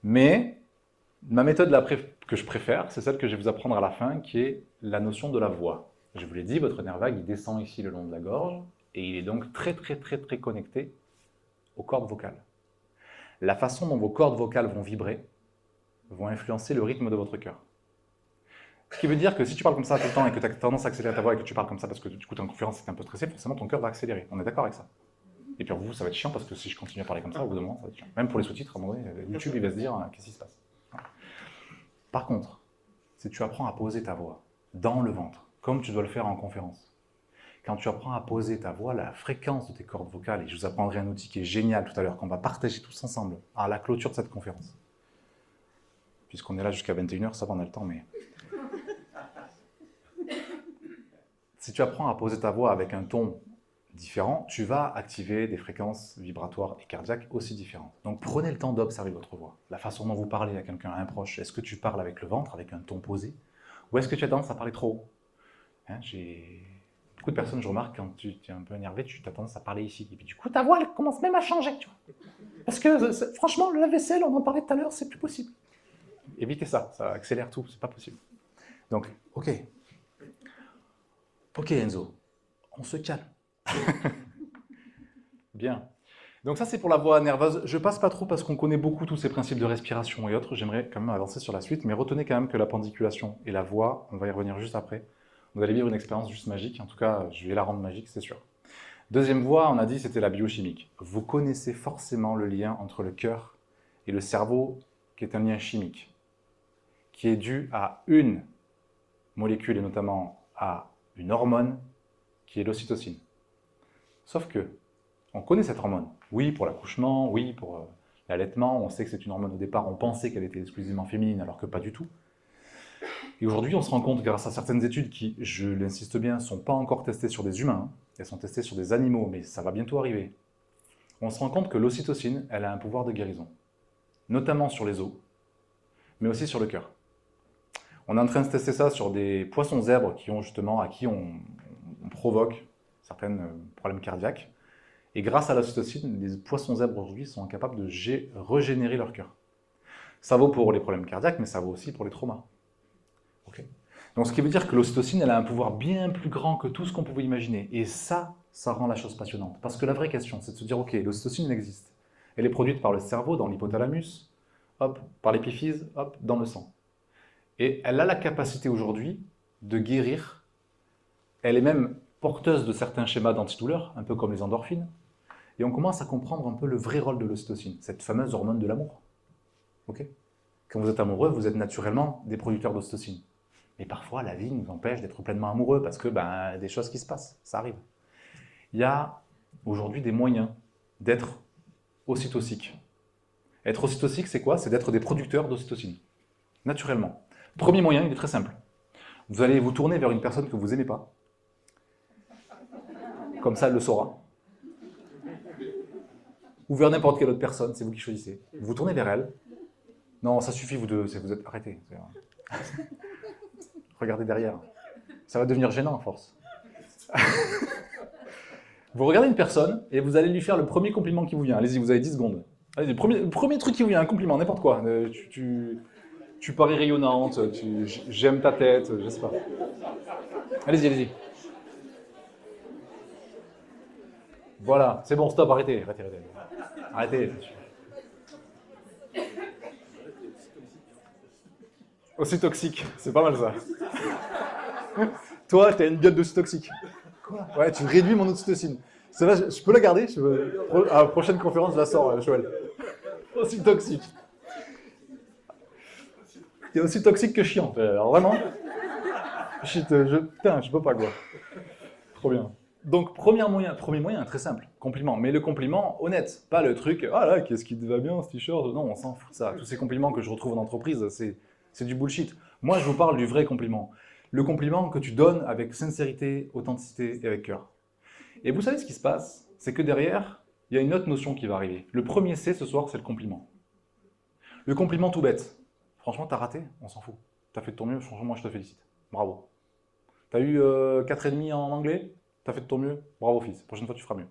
A: Mais ma méthode que je préfère, c'est celle que je vais vous apprendre à la fin, qui est la notion de la voix. Je vous l'ai dit, votre nerf vague, il descend ici le long de la gorge, et il est donc très connecté aux cordes vocales. La façon dont vos cordes vocales vont vibrer vont influencer le rythme de votre cœur. Ce qui veut dire que si tu parles comme ça tout le temps et que tu as tendance à accélérer ta voix et que tu parles comme ça parce que du coup tu es en conférence et tu es un peu stressé, forcément ton cœur va accélérer. On est d'accord avec ça? Et puis pour vous, ça va être chiant parce que si je continue à parler comme ça, au bout d'un moment, ça va être chiant. Même pour les sous-titres, à un moment donné, YouTube, il va se dire qu'est-ce qui se passe. Par contre, si tu apprends à poser ta voix dans le ventre, comme tu dois le faire en conférence, quand tu apprends à poser ta voix, la fréquence de tes cordes vocales, et je vous apprendrai un outil qui est génial tout à l'heure, qu'on va partager tous ensemble à la clôture de cette conférence. Puisqu'on est là jusqu'à 21h, ça va, on a le temps, mais Si tu apprends à poser ta voix avec un ton différent, tu vas activer des fréquences vibratoires et cardiaques aussi différentes. Donc prenez le temps d'observer votre voix, la façon dont vous parlez à quelqu'un, à un proche. Est-ce que tu parles avec le ventre, avec un ton posé, ou est-ce que tu as tendance à parler trop haut? Hein, beaucoup de personnes, je remarque, quand tu es un peu énervé, tu as tendance à parler ici. Et puis du coup, ta voix, elle commence même à changer, tu vois. Parce que, franchement, le lave-vaisselle, on en parlait tout à l'heure, c'est plus possible. Évitez ça, ça accélère tout, c'est pas possible. Donc, ok. Ok, Enzo, on se calme. Bien. Donc ça, c'est pour la voix nerveuse. Je passe pas trop parce qu'on connaît beaucoup tous ces principes de respiration et autres. J'aimerais quand même avancer sur la suite, mais retenez quand même que la pendiculation et la voix, on va y revenir juste après. Vous allez vivre une expérience juste magique. En tout cas, je vais la rendre magique, c'est sûr. Deuxième voie, on a dit, c'était la biochimique. Vous connaissez forcément le lien entre le cœur et le cerveau, qui est un lien chimique, qui est dû à une molécule et notamment à une hormone qui est l'ocytocine. Sauf que, on connaît cette hormone. Oui, pour l'accouchement, oui, pour l'allaitement. On sait que c'est une hormone au départ. On pensait qu'elle était exclusivement féminine, alors que pas du tout. Et aujourd'hui, on se rend compte, grâce à certaines études qui, je l'insiste bien, ne sont pas encore testées sur des humains, elles sont testées sur des animaux, mais ça va bientôt arriver. On se rend compte que l'ocytocine, elle a un pouvoir de guérison, notamment sur les os, mais aussi sur le cœur. On est en train de tester ça sur des poissons zèbres qui ont justement, à qui on provoque certains problèmes cardiaques. Et grâce à l'ocytocine, les poissons zèbres aujourd'hui sont capables de régénérer leur cœur. Ça vaut pour les problèmes cardiaques, mais ça vaut aussi pour les traumas. Okay. Donc ce qui veut dire que l'ocytocine, elle a un pouvoir bien plus grand que tout ce qu'on pouvait imaginer. Et ça rend la chose passionnante. Parce que la vraie question, c'est de se dire, ok, l'ocytocine, elle existe. Elle est produite par le cerveau, dans l'hypothalamus, hop, par l'épiphyse, hop, dans le sang. Et elle a la capacité aujourd'hui de guérir. Elle est même porteuse de certains schémas d'antidouleur, un peu comme les endorphines. Et on commence à comprendre un peu le vrai rôle de l'ocytocine, cette fameuse hormone de l'amour. Okay. Quand vous êtes amoureux, vous êtes naturellement des producteurs d'ocytocine. Mais parfois, la vie nous empêche d'être pleinement amoureux parce que des choses qui se passent, ça arrive. Il y a aujourd'hui des moyens d'être ocytocique. Être ocytocique, c'est quoi? C'est d'être des producteurs d'ocytocine, naturellement. Premier moyen, il est très simple. Vous allez vous tourner vers une personne que vous n'aimez pas. Comme ça, elle le saura. Ou vers n'importe quelle autre personne, c'est vous qui choisissez. Vous vous tournez vers elle. Non, ça suffit, vous deux, vous êtes arrêtés. Regardez derrière. Ça va devenir gênant à force. Vous regardez une personne et vous allez lui faire le premier compliment qui vous vient. Allez-y, vous avez 10 secondes. Allez-y, premier truc qui vous vient, un compliment, n'importe quoi. Tu parais rayonnante, j'aime ta tête, je sais pas. Allez-y, allez-y. Voilà, c'est bon, stop, arrêtez. Arrêtez. Aussi toxique, c'est pas mal ça. Toi, t'as une biote d'aussi toxique. Quoi? Ouais, tu réduis mon ocytocine. Celle-là, je peux la garder? À la prochaine conférence, je la sors, Joël. Aussi toxique. T'es aussi toxique que chiant. Alors vraiment, putain, je peux pas quoi. Trop bien. Donc, premier moyen, très simple, compliment. Mais le compliment honnête, pas le truc, ah là, qu'est-ce qui te va bien ce t-shirt? Non, on s'en fout de ça. Tous ces compliments que je retrouve en entreprise, c'est du bullshit. Moi, je vous parle du vrai compliment. Le compliment que tu donnes avec sincérité, authenticité et avec cœur. Et vous savez ce qui se passe? C'est que derrière, il y a une autre notion qui va arriver. Le premier C ce soir, c'est le compliment. Le compliment tout bête. Franchement, t'as raté, on s'en fout. T'as fait de ton mieux, franchement, moi je te félicite. Bravo. T'as eu 4,5 en anglais? T'as fait de ton mieux? Bravo fils, la prochaine fois tu feras mieux.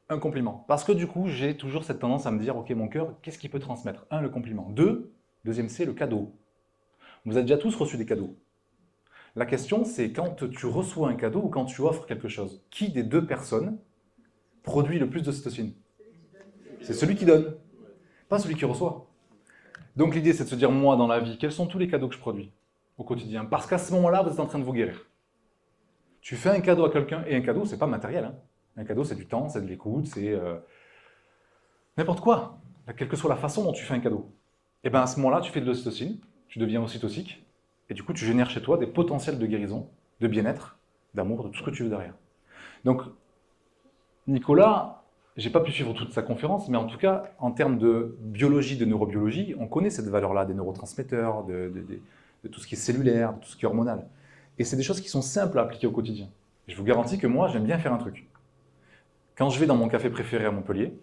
A: Un compliment. Parce que du coup, j'ai toujours cette tendance à me dire, ok, mon cœur, qu'est-ce qu'il peut transmettre? Un, le compliment. Deux, deuxième C, le cadeau. Vous avez déjà tous reçu des cadeaux. La question, c'est quand tu reçois un cadeau ou quand tu offres quelque chose, qui des deux personnes produit le plus d'ocytocine? C'est celui qui donne, pas celui qui reçoit. Donc l'idée, c'est de se dire, moi, dans la vie, quels sont tous les cadeaux que je produis au quotidien? Parce qu'à ce moment-là, vous êtes en train de vous guérir. Tu fais un cadeau à quelqu'un, et un cadeau, c'est pas matériel. Hein. Un cadeau, c'est du temps, c'est de l'écoute, c'est n'importe quoi. Quelle que soit la façon dont tu fais un cadeau. Et bien à ce moment-là, tu fais de l'ocytocine, tu deviens ocytocique, et du coup, tu génères chez toi des potentiels de guérison, de bien-être, d'amour, de tout ce que tu veux derrière. Donc, Nicolas, j'ai pas pu suivre toute sa conférence, mais en tout cas, en termes de biologie, de neurobiologie, on connaît cette valeur-là des neurotransmetteurs, de tout ce qui est cellulaire, de tout ce qui est hormonal. Et c'est des choses qui sont simples à appliquer au quotidien. Et je vous garantis que moi, j'aime bien faire un truc. Quand je vais dans mon café préféré à Montpellier,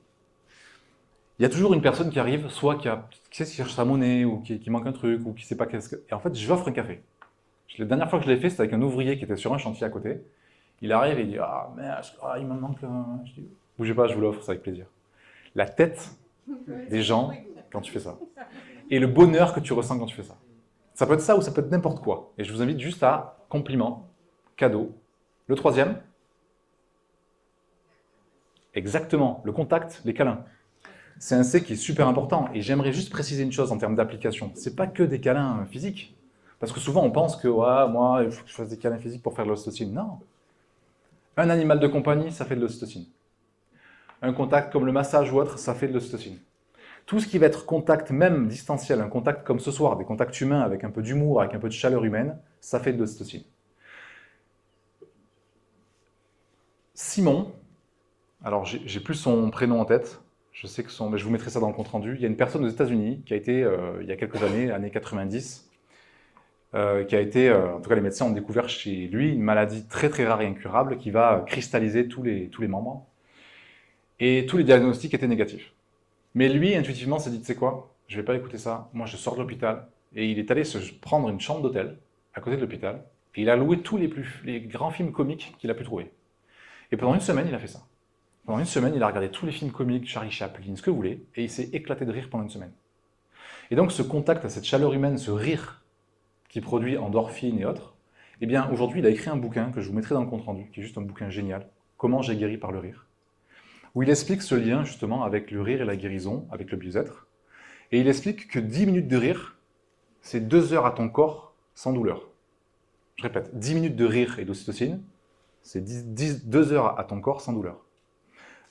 A: il y a toujours une personne qui arrive, soit qui cherche sa monnaie, ou qui manque un truc, ou qui ne sait pas qu'est-ce que... Et en fait, je lui offre un café. La dernière fois que je l'ai fait, c'était avec un ouvrier qui était sur un chantier à côté. Il arrive et il dit « Ah, merde, il me manque un... » Je dis « Bougez pas, je vous l'offre, c'est avec plaisir. » La tête des gens quand tu fais ça. Et le bonheur que tu ressens quand tu fais ça. Ça peut être ça ou ça peut être n'importe quoi. Et je vous invite juste à compliment, cadeau. Le troisième, exactement, le contact, les câlins. C'est un C qui est super important. Et j'aimerais juste préciser une chose en termes d'application. C'est pas que des câlins physiques. Parce que souvent on pense que ouais, moi, il faut que je fasse des câlins physiques pour faire de l'ocytocine. Non. Un animal de compagnie, ça fait de l'ocytocine. Un contact comme le massage ou autre, ça fait de l'ocytocine. Tout ce qui va être contact, même distanciel, un contact comme ce soir, des contacts humains avec un peu d'humour, avec un peu de chaleur humaine, ça fait de l'ocytocine. Simon, alors j'ai plus son prénom en tête, je sais que mais je vous mettrai ça dans le compte rendu. Il y a une personne aux États-Unis qui a été, il y a quelques années, années 90, qui a été, en tout cas les médecins ont découvert chez lui une maladie très très rare et incurable qui va cristalliser tous les membres. Et tous les diagnostics étaient négatifs. Mais lui, intuitivement, s'est dit, tu sais quoi, je ne vais pas écouter ça, moi je sors de l'hôpital. Et il est allé se prendre une chambre d'hôtel à côté de l'hôpital, et il a loué tous les grands films comiques qu'il a pu trouver. Et pendant une semaine, il a fait ça. Pendant une semaine, il a regardé tous les films comiques, Charlie Chaplin, ce que vous voulez, et il s'est éclaté de rire pendant une semaine. Et donc ce contact, cette chaleur humaine, ce rire qui produit endorphines et autres, eh bien aujourd'hui, il a écrit un bouquin que je vous mettrai dans le compte rendu, qui est juste un bouquin génial, Comment j'ai guéri par le rire, où il explique ce lien justement avec le rire et la guérison, avec le bien-être. Et il explique que 10 minutes de rire, c'est 2 heures à ton corps sans douleur. Je répète, 10 minutes de rire et d'ocytocine, c'est 2 heures à ton corps sans douleur.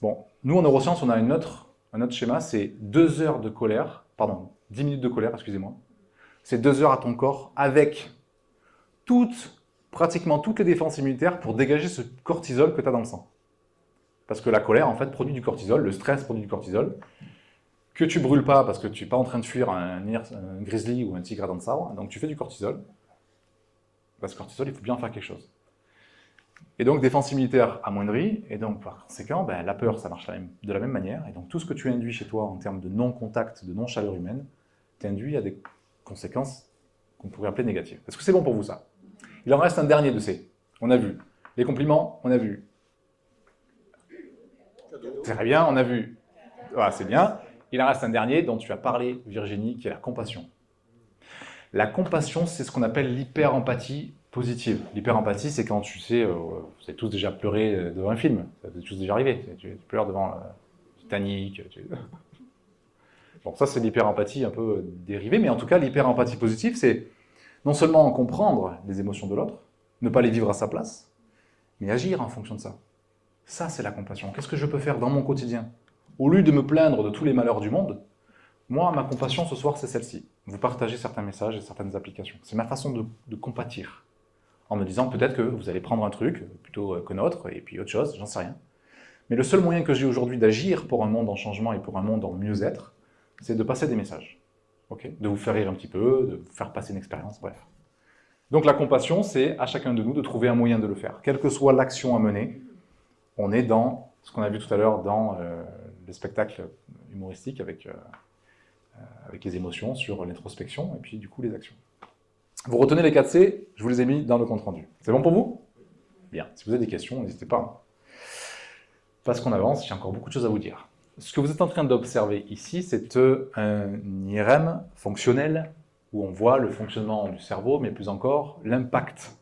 A: Bon, nous en neurosciences, on a un autre schéma, c'est 2 heures de colère, pardon, 10 minutes de colère, excusez-moi. C'est 2 heures à ton corps avec pratiquement toutes les défenses immunitaires pour dégager ce cortisol que tu as dans le sang. Parce que la colère, en fait, produit du cortisol, le stress produit du cortisol, que tu brûles pas parce que tu n'es pas en train de fuir un grizzly ou un tigre à dents de sabre, donc tu fais du cortisol. Parce que le cortisol, il faut bien en faire quelque chose. Et donc, défense immunitaire amoindrie, et donc, par conséquent, la peur, ça marche de la même manière, et donc tout ce que tu induis chez toi en termes de non-contact, de non-chaleur humaine, t'induit à des conséquences qu'on pourrait appeler négatives. Est-ce que c'est bon pour vous, ça? Il en reste un dernier de ces. On a vu les compliments, on a vu. Très bien, on a vu. Voilà, c'est bien. Il en reste un dernier dont tu as parlé, Virginie, qui est la compassion. La compassion, c'est ce qu'on appelle l'hyper-empathie positive. L'hyper-empathie, c'est quand tu sais, vous avez tous déjà pleuré devant un film, ça vous est tous déjà arrivé. Tu pleures devant Titanic. Bon, ça, c'est l'hyper-empathie un peu dérivée, mais en tout cas, l'hyper-empathie positive, c'est non seulement comprendre les émotions de l'autre, ne pas les vivre à sa place, mais agir en fonction de ça. Ça, c'est la compassion. Qu'est-ce que je peux faire dans mon quotidien? Au lieu de me plaindre de tous les malheurs du monde, moi, ma compassion ce soir, c'est celle-ci. Vous partagez certains messages et certaines applications. C'est ma façon de compatir. En me disant peut-être que vous allez prendre un truc plutôt qu'un autre, et puis autre chose, j'en sais rien. Mais le seul moyen que j'ai aujourd'hui d'agir pour un monde en changement et pour un monde en mieux-être, c'est de passer des messages. Okay, de vous faire rire un petit peu, de vous faire passer une expérience, bref. Donc la compassion, c'est à chacun de nous de trouver un moyen de le faire. Quelle que soit l'action à mener, on est dans ce qu'on a vu tout à l'heure dans le spectacle humoristique avec les émotions sur l'introspection et puis du coup les actions. Vous retenez les 4 C, je vous les ai mis dans le compte rendu. C'est bon pour vous? Bien. Si vous avez des questions, n'hésitez pas. Parce qu'on avance, j'ai encore beaucoup de choses à vous dire. Ce que vous êtes en train d'observer ici, c'est un IRM fonctionnel où on voit le fonctionnement du cerveau, mais plus encore l'impact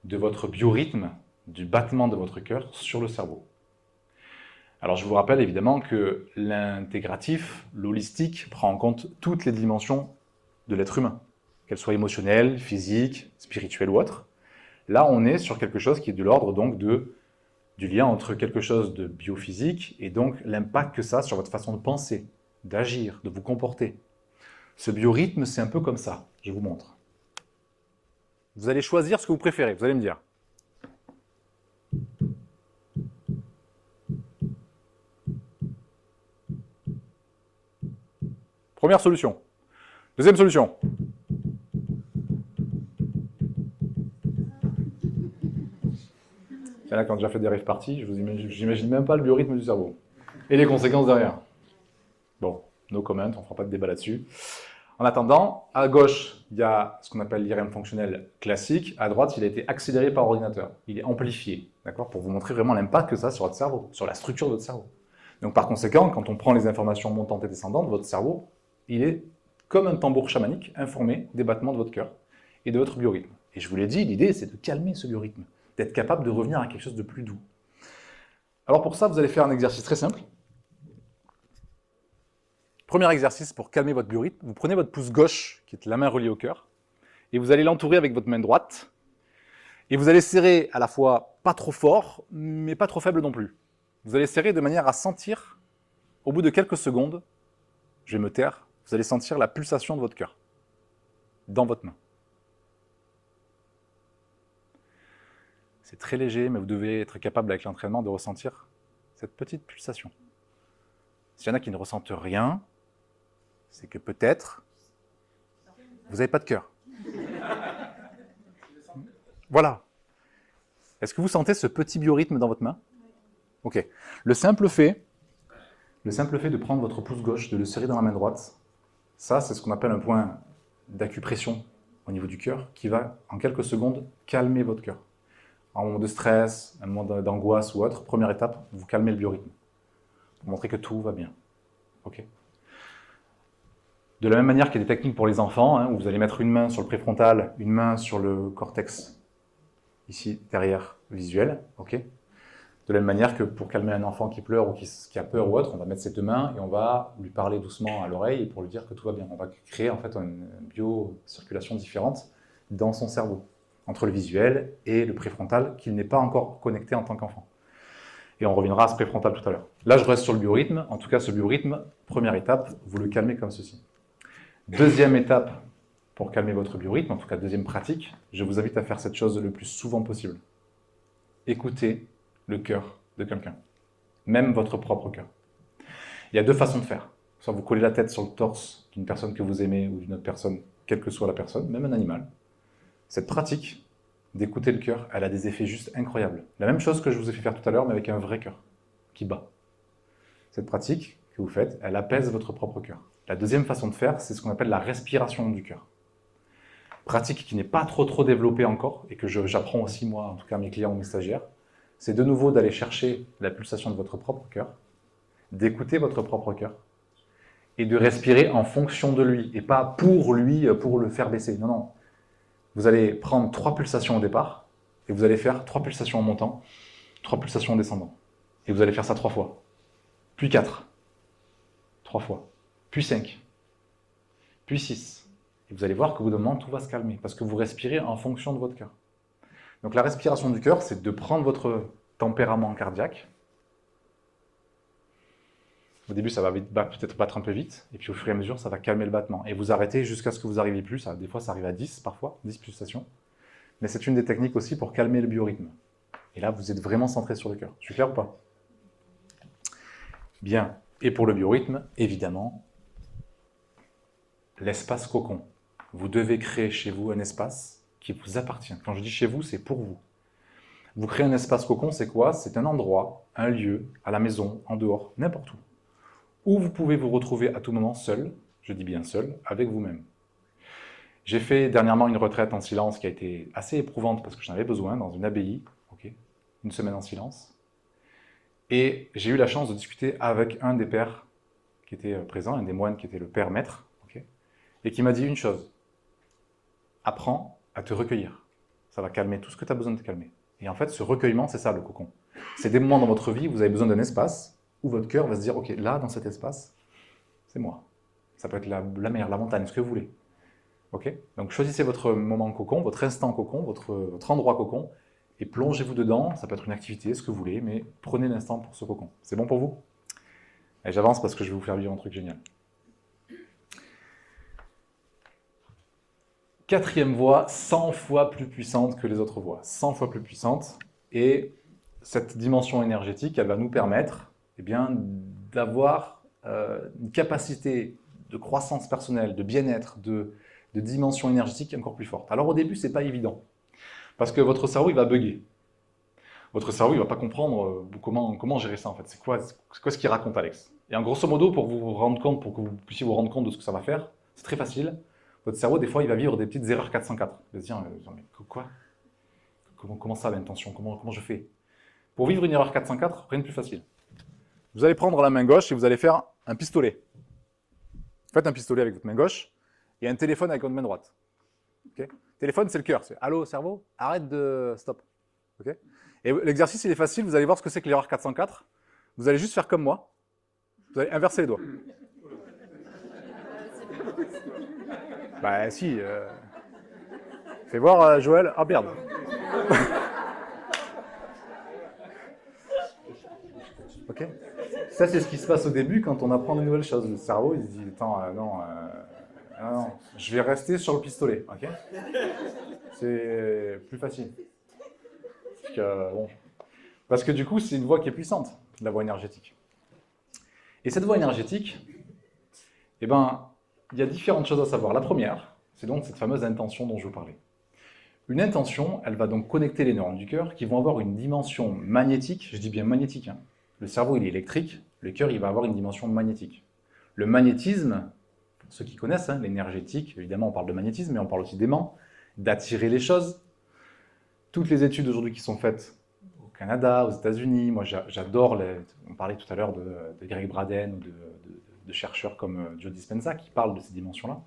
A: de votre biorhythme, du battement de votre cœur sur le cerveau. Alors je vous rappelle évidemment que l'intégratif, l'holistique, prend en compte toutes les dimensions de l'être humain, qu'elles soient émotionnelles, physiques, spirituelles ou autres. Là, on est sur quelque chose qui est de l'ordre donc du lien entre quelque chose de biophysique et donc l'impact que ça a sur votre façon de penser, d'agir, de vous comporter. Ce biorhythme, c'est un peu comme ça. Je vous montre. Vous allez choisir ce que vous préférez, vous allez me dire. Première solution. Deuxième solution. Il y en a qui ont déjà fait des rêves parties, j'imagine même pas le biorhythme du cerveau. Et les conséquences derrière. Bon, no comment, on ne fera pas de débat là-dessus. En attendant, à gauche, il y a ce qu'on appelle l'IRM fonctionnel classique. À droite, il a été accéléré par ordinateur. Il est amplifié, d'accord, pour vous montrer vraiment l'impact que ça a sur votre cerveau, sur la structure de votre cerveau. Donc par conséquent, quand on prend les informations montantes et descendantes, votre cerveau, il est comme un tambour chamanique, informé des battements de votre cœur et de votre biorhythme. Et je vous l'ai dit, l'idée, c'est de calmer ce biorhythme, d'être capable de revenir à quelque chose de plus doux. Alors pour ça, vous allez faire un exercice très simple. Premier exercice pour calmer votre biorhythme, vous prenez votre pouce gauche, qui est la main reliée au cœur, et vous allez l'entourer avec votre main droite, et vous allez serrer à la fois pas trop fort, mais pas trop faible non plus. Vous allez serrer de manière à sentir, au bout de quelques secondes, je vais me taire, vous allez sentir la pulsation de votre cœur, dans votre main. C'est très léger, mais vous devez être capable avec l'entraînement de ressentir cette petite pulsation. S'il y en a qui ne ressentent rien, c'est que peut-être vous n'avez pas de cœur. Voilà. Est-ce que vous sentez ce petit biorhythme dans votre main? Ok. Le simple fait de prendre votre pouce gauche, de le serrer dans la main droite, ça, c'est ce qu'on appelle un point d'acupression au niveau du cœur qui va, en quelques secondes, calmer votre cœur. En moment de stress, un moment d'angoisse ou autre, première étape, vous calmez le biorhythme pour montrer que tout va bien. Ok. De la même manière qu'il y a des techniques pour les enfants, où vous allez mettre une main sur le préfrontal, une main sur le cortex, ici, derrière, visuel. Ok. De la même manière que pour calmer un enfant qui pleure ou qui a peur ou autre, on va mettre ses deux mains et on va lui parler doucement à l'oreille pour lui dire que tout va bien. On va créer en fait une biocirculation différente dans son cerveau, entre le visuel et le préfrontal, qu'il n'est pas encore connecté en tant qu'enfant. Et on reviendra à ce préfrontal tout à l'heure. Là, je reste sur le biorhythme. En tout cas, ce biorhythme, première étape, vous le calmez comme ceci. Deuxième étape pour calmer votre biorhythme, en tout cas deuxième pratique, je vous invite à faire cette chose le plus souvent possible. Écoutez le cœur de quelqu'un, même votre propre cœur. Il y a deux façons de faire. Soit vous collez la tête sur le torse d'une personne que vous aimez ou d'une autre personne, quelle que soit la personne, même un animal. Cette pratique d'écouter le cœur, elle a des effets juste incroyables. La même chose que je vous ai fait faire tout à l'heure, mais avec un vrai cœur qui bat. Cette pratique que vous faites, elle apaise votre propre cœur. La deuxième façon de faire, c'est ce qu'on appelle la respiration du cœur. Pratique qui n'est pas trop développée encore, et que j'apprends aussi moi, en tout cas mes clients ou mes stagiaires, c'est de nouveau d'aller chercher la pulsation de votre propre cœur, d'écouter votre propre cœur, et de respirer en fonction de lui, et pas pour lui, pour le faire baisser. Non, non. Vous allez prendre 3 pulsations au départ, et vous allez faire 3 pulsations en montant, 3 pulsations en descendant. Et vous allez faire ça 3 fois. Puis 4. 3 fois. Puis 5. Puis 6. Et vous allez voir qu'au bout d'un moment, tout va se calmer, parce que vous respirez en fonction de votre cœur. Donc la respiration du cœur, c'est de prendre votre tempérament cardiaque. Au début, ça va peut-être battre un peu vite, et puis au fur et à mesure, ça va calmer le battement. Et vous arrêtez jusqu'à ce que vous n'arriviez plus. Des fois, ça arrive à 10 parfois, 10 pulsations. Mais c'est une des techniques aussi pour calmer le biorhythme. Et là, vous êtes vraiment centré sur le cœur. Je suis clair ou pas? Bien. Et pour le biorhythme, évidemment, l'espace cocon. Vous devez créer chez vous un espace qui vous appartient. Quand je dis chez vous, c'est pour vous. Vous créez un espace cocon, c'est quoi? C'est un endroit, un lieu, à la maison, en dehors, n'importe où vous pouvez vous retrouver à tout moment seul, je dis bien seul, avec vous-même. J'ai fait dernièrement une retraite en silence qui a été assez éprouvante parce que j'en avais besoin, dans une abbaye, une semaine en silence. Et j'ai eu la chance de discuter avec un des pères qui était présent, un des moines qui était le père maître, et qui m'a dit une chose: apprends à te recueillir. Ça va calmer tout ce que tu as besoin de te calmer. Et en fait, ce recueillement, c'est ça le cocon. C'est des moments dans votre vie où vous avez besoin d'un espace où votre cœur va se dire, ok, là, dans cet espace, c'est moi. Ça peut être la mer, la montagne, ce que vous voulez. Ok? Donc choisissez votre moment cocon, votre instant cocon, votre endroit cocon, et plongez-vous dedans. Ça peut être une activité, ce que vous voulez, mais prenez l'instant pour ce cocon. C'est bon pour vous? Et j'avance parce que je vais vous faire vivre un truc génial. Quatrième voie, 100 fois plus puissante que les autres voies. 100 fois plus puissante. Et cette dimension énergétique, elle va nous permettre d'avoir une capacité de croissance personnelle, de bien-être, de dimension énergétique encore plus forte. Alors au début, ce n'est pas évident, parce que votre cerveau, il va bugger. votre cerveau, il ne va pas comprendre comment gérer ça en fait. C'est quoi ce qu'il raconte, Alex? Et en grosso modo, pour vous rendre compte, pour que vous puissiez vous rendre compte de ce que ça va faire, c'est très facile. Votre cerveau, des fois, il va vivre des petites erreurs 404. Il va se dire, mais quoi? Comment ça, l'intention? Comment je fais? Pour vivre une erreur 404, rien de plus facile. Vous allez prendre la main gauche et vous allez faire un pistolet. Faites un pistolet avec votre main gauche et un téléphone avec votre main droite. Okay. Téléphone, c'est le cœur. C'est allô, cerveau, arrête de. Stop. Okay. Et l'exercice, il est facile. Vous allez voir ce que c'est que l'erreur 404. Vous allez juste faire comme moi. Vous allez inverser les doigts. Bah, si. Fais voir, Joël. Ah, merde. Ok. Ça, c'est ce qui se passe au début quand on apprend de nouvelles choses. Le cerveau, il se dit attends, non, je vais rester sur le pistolet. Ok. C'est plus facile. Parce que du coup, c'est une voie qui est puissante, la voie énergétique. Et cette voie énergétique, eh ben, il y a différentes choses à savoir. La première, c'est donc cette fameuse intention dont je vous parlais. Une intention, elle va donc connecter les neurones du cœur qui vont avoir une dimension magnétique, je dis bien magnétique, hein. Le cerveau il est électrique, le cœur il va avoir une dimension magnétique. Le magnétisme, pour ceux qui connaissent, hein, l'énergétique, évidemment on parle de magnétisme, mais on parle aussi d'aimant, d'attirer les choses. Toutes les études aujourd'hui qui sont faites au Canada, aux États-Unis, moi j'adore, on parlait tout à l'heure de Greg Braden ou de chercheurs comme Joe Dispenza qui parlent de ces dimensions-là,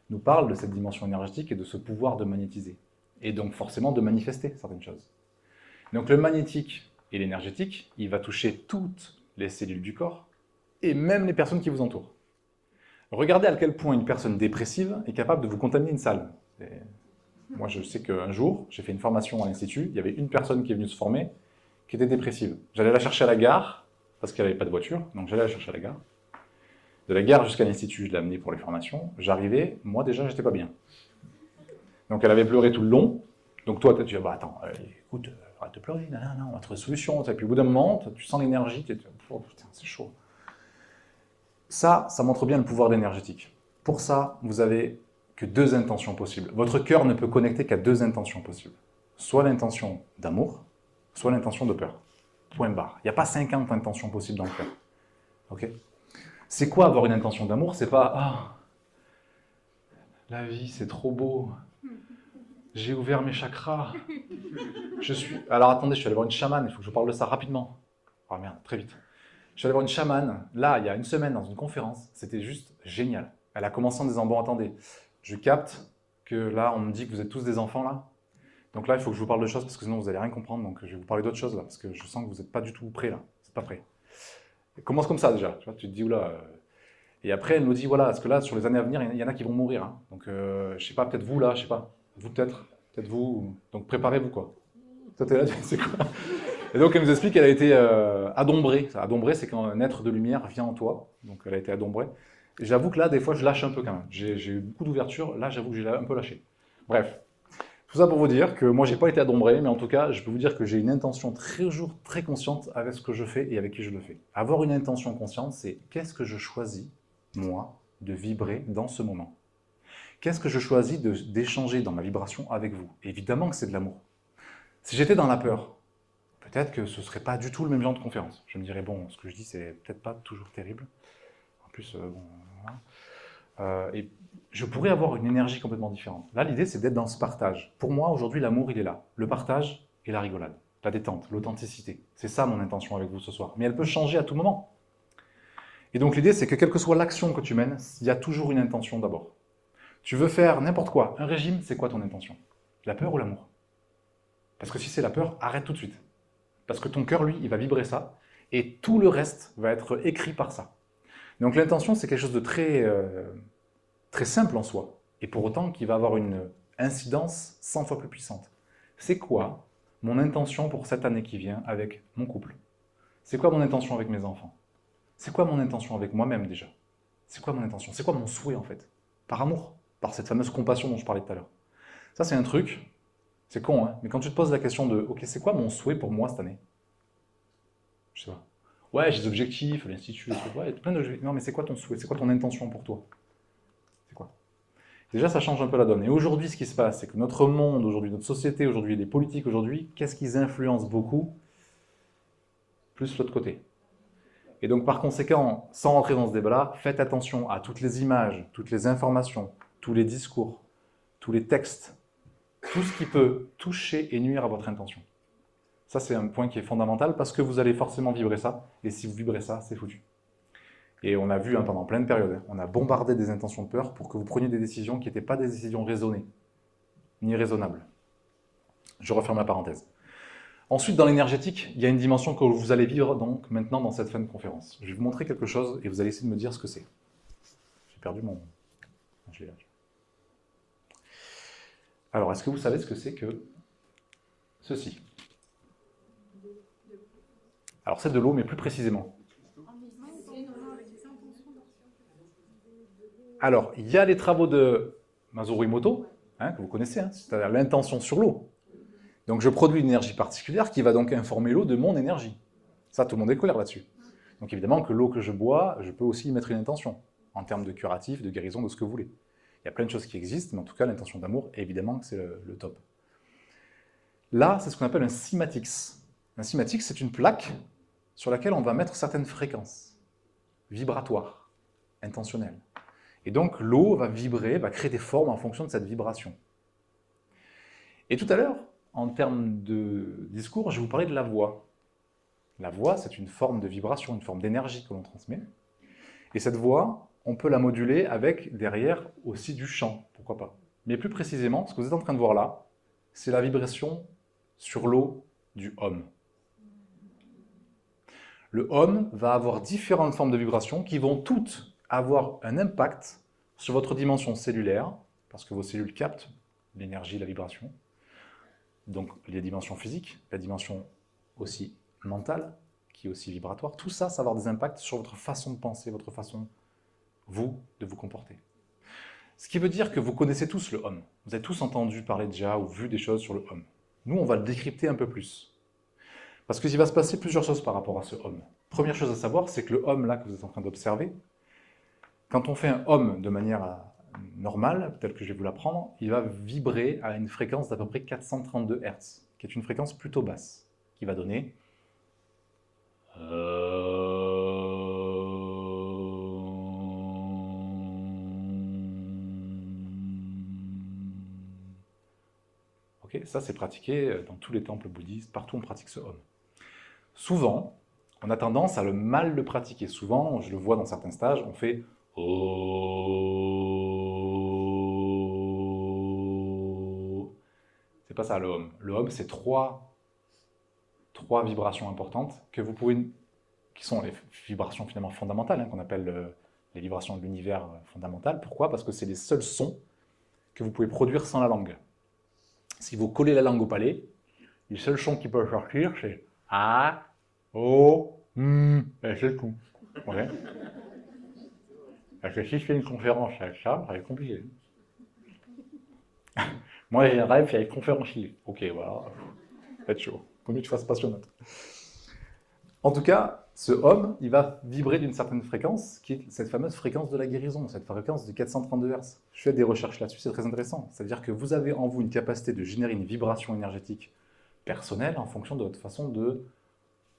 A: nous parlent de cette dimension énergétique et de ce pouvoir de magnétiser. Et donc forcément de manifester certaines choses. Donc le magnétique et l'énergétique, il va toucher toutes les cellules du corps et même les personnes qui vous entourent. Regardez à quel point une personne dépressive est capable de vous contaminer une salle. Moi je sais qu'un jour, j'ai fait une formation à l'Institut, il y avait une personne qui est venue se former qui était dépressive. J'allais la chercher à la gare, parce qu'elle n'avait pas de voiture, donc j'allais la chercher à la gare. De la gare jusqu'à l'Institut, je l'ai amenée pour les formations. J'arrivais, moi déjà, j'étais pas bien. Donc elle avait pleuré tout le long. Donc toi, tu dis, bah attends, écoute, arrête de pleurer, non, on va trouver une solution. Et puis au bout d'un moment, tu sens l'énergie, tu dis, oh putain, c'est chaud. Ça montre bien le pouvoir énergétique. Pour ça, vous avez que deux intentions possibles. Votre cœur ne peut connecter qu'à deux intentions possibles. Soit l'intention d'amour, soit l'intention de peur. Point barre. Il n'y a pas 50 intentions possibles dans le cœur. Ok ? C'est quoi avoir une intention d'amour? C'est pas, ah, la vie c'est trop beau. J'ai ouvert mes chakras. Alors attendez, je suis allé voir une chamane, il faut que je vous parle de ça rapidement. Oh merde, très vite. Je suis allé voir une chamane, là, il y a une semaine, dans une conférence. C'était juste génial. Elle a commencé en disant, bon, attendez, je capte que là, on me dit que vous êtes tous des enfants, là. Donc là, il faut que je vous parle de choses, parce que sinon, vous n'allez rien comprendre. Donc, je vais vous parler d'autres choses, là, parce que je sens que vous n'êtes pas du tout prêts, là. Vous n'êtes pas prêts. Elle commence comme ça, déjà. Tu vois, tu te dis, oula. Et après, elle nous dit, voilà, parce que là, sur les années à venir, il y en a qui vont mourir. Hein. Donc, je sais pas, peut-être vous, là, je sais pas. Vous, peut-être vous. Donc, préparez-vous, quoi. Toi, t'es là, c'est quoi? Et donc, elle nous explique qu'elle a été adombrée. Adombrée, c'est quand un être de lumière vient en toi. Donc, elle a été adombrée. Et j'avoue que là, des fois, je lâche un peu quand même. J'ai eu beaucoup d'ouverture. Là, j'avoue que j'ai un peu lâché. Bref. Tout ça pour vous dire que moi, j'ai pas été adombré, mais en tout cas, je peux vous dire que j'ai une intention toujours très consciente avec ce que je fais et avec qui je le fais. Avoir une intention consciente, c'est qu'est-ce que je choisis, moi, de vibrer dans ce moment? Qu'est-ce que je choisis d'échanger dans ma vibration avec vous? Évidemment que c'est de l'amour. Si j'étais dans la peur, peut-être que ce ne serait pas du tout le même genre de conférence. Je me dirais, bon, ce que je dis, c'est peut-être pas toujours terrible. En plus, bon, voilà. Et je pourrais avoir une énergie complètement différente. Là, l'idée, c'est d'être dans ce partage. Pour moi, aujourd'hui, l'amour, il est là. Le partage et la rigolade. La détente, l'authenticité. C'est ça mon intention avec vous ce soir. Mais elle peut changer à tout moment. Et donc, l'idée, c'est que quelle que soit l'action que tu mènes, il y a toujours une intention d'abord. Tu veux faire n'importe quoi. Un régime, c'est quoi ton intention? La peur ou l'amour? Parce que si c'est la peur, arrête tout de suite. Parce que ton cœur, lui, il va vibrer ça. Et tout le reste va être écrit par ça. Donc l'intention, c'est quelque chose de très, très simple en soi. Et pour autant, qui va avoir une incidence 100 fois plus puissante. C'est quoi mon intention pour cette année qui vient avec mon couple? C'est quoi mon intention avec mes enfants? C'est quoi mon intention avec moi-même déjà? C'est quoi mon intention? C'est quoi mon souhait en fait? Par amour, par cette fameuse compassion dont je parlais tout à l'heure. Ça, c'est un truc, c'est con, hein, mais quand tu te poses la question de « Ok, c'est quoi mon souhait pour moi cette année ?» Je sais pas. Ouais, j'ai des objectifs, l'Institut, ouais, plein d'objectifs. Non, mais c'est quoi ton souhait? C'est quoi ton intention pour toi? C'est quoi? Déjà, ça change un peu la donne. Et aujourd'hui, ce qui se passe, c'est que notre monde, aujourd'hui, notre société, aujourd'hui, les politiques, aujourd'hui, qu'est-ce qu'ils influencent beaucoup? Plus l'autre côté. Et donc, par conséquent, sans rentrer dans ce débat-là, faites attention à toutes les images, toutes les informations, tous les discours, tous les textes, tout ce qui peut toucher et nuire à votre intention. Ça, c'est un point qui est fondamental parce que vous allez forcément vibrer ça. Et si vous vibrez ça, c'est foutu. Et on a vu pendant plein de périodes, on a bombardé des intentions de peur pour que vous preniez des décisions qui n'étaient pas des décisions raisonnées, ni raisonnables. Je referme la parenthèse. Ensuite, dans l'énergétique, il y a une dimension que vous allez vivre donc maintenant dans cette fin de conférence. Je vais vous montrer quelque chose et vous allez essayer de me dire ce que c'est. J'ai perdu mon... Je l'ai là. Alors, est-ce que vous savez ce que c'est que ceci? Alors, c'est de l'eau, mais plus précisément. Alors, il y a les travaux de Masaru Emoto, que vous connaissez, c'est-à-dire l'intention sur l'eau. Donc, je produis une énergie particulière qui va donc informer l'eau de mon énergie. Ça, tout le monde est clair là-dessus. Donc, évidemment que l'eau que je bois, je peux aussi y mettre une intention, en termes de curatif, de guérison, de ce que vous voulez. Il y a plein de choses qui existent, mais en tout cas, l'intention d'amour, évidemment que c'est le top. Là, c'est ce qu'on appelle un cymatics. Un cymatics, c'est une plaque sur laquelle on va mettre certaines fréquences vibratoires, intentionnelles. Et donc, l'eau va vibrer, va créer des formes en fonction de cette vibration. Et tout à l'heure, en termes de discours, je vais vous parler de la voix. La voix, c'est une forme de vibration, une forme d'énergie que l'on transmet. Et cette voix, on peut la moduler avec, derrière, aussi du chant, pourquoi pas. Mais plus précisément, ce que vous êtes en train de voir là, c'est la vibration sur l'eau du Om. Le Om va avoir différentes formes de vibrations qui vont toutes avoir un impact sur votre dimension cellulaire, parce que vos cellules captent l'énergie, la vibration, donc les dimensions physiques, la dimension aussi mentale, qui est aussi vibratoire, tout ça, ça va avoir des impacts sur votre façon de penser, votre façon, vous, de vous comporter. Ce qui veut dire que vous connaissez tous le Om. Vous avez tous entendu parler déjà ou vu des choses sur le Om. Nous, on va le décrypter un peu plus. Parce qu'il va se passer plusieurs choses par rapport à ce Om. Première chose à savoir, c'est que le Om, là, que vous êtes en train d'observer, quand on fait un Om de manière normale, tel que je vais vous l'apprendre, il va vibrer à une fréquence d'à peu près 432 Hz, qui est une fréquence plutôt basse, qui va donner... Ok, ça c'est pratiqué dans tous les temples bouddhistes, partout on pratique ce Om. Souvent, on a tendance à mal le pratiquer. Souvent, je le vois dans certains stages, on fait Oh. C'est pas ça le Om. Le Om, c'est trois vibrations importantes que vous pouvez, qui sont les vibrations finalement fondamentales, qu'on appelle les vibrations de l'univers fondamentales. Pourquoi? Parce que c'est les seuls sons que vous pouvez produire sans la langue. Si vous collez la langue au palais, les seuls sons qui peuvent sortir, c'est A, O, et c'est tout. Ouais. Parce que si je fais une conférence avec ça, ça va être compliqué. Moi, j'ai un rêve, c'est être conférencier. Ok, voilà. Faites chaud. Vaut mieux que tu fasses passionnante. En tout cas, ce Om, il va vibrer d'une certaine fréquence, qui est cette fameuse fréquence de la guérison, cette fréquence de 432 Hz. Je fais des recherches là-dessus, c'est très intéressant. C'est-à-dire que vous avez en vous une capacité de générer une vibration énergétique personnelle en fonction de votre façon de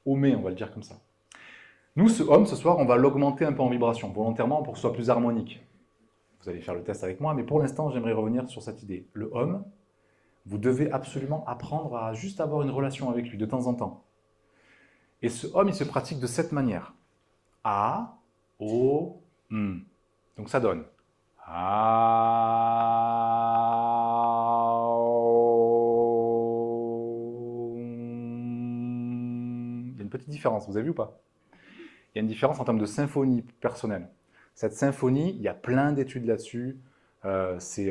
A: homer, on va le dire comme ça. Nous, ce Om, ce soir, on va l'augmenter un peu en vibration, volontairement, pour que ce soit plus harmonique. Vous allez faire le test avec moi, mais pour l'instant, j'aimerais revenir sur cette idée. Le Om, vous devez absolument apprendre à juste avoir une relation avec lui de temps en temps. Et ce Om, il se pratique de cette manière. A, O, M. Donc ça donne A, O, M. Il y a une petite différence, vous avez vu ou pas? Il y a une différence en termes de symphonie personnelle. Cette symphonie, il y a plein d'études là-dessus. C'est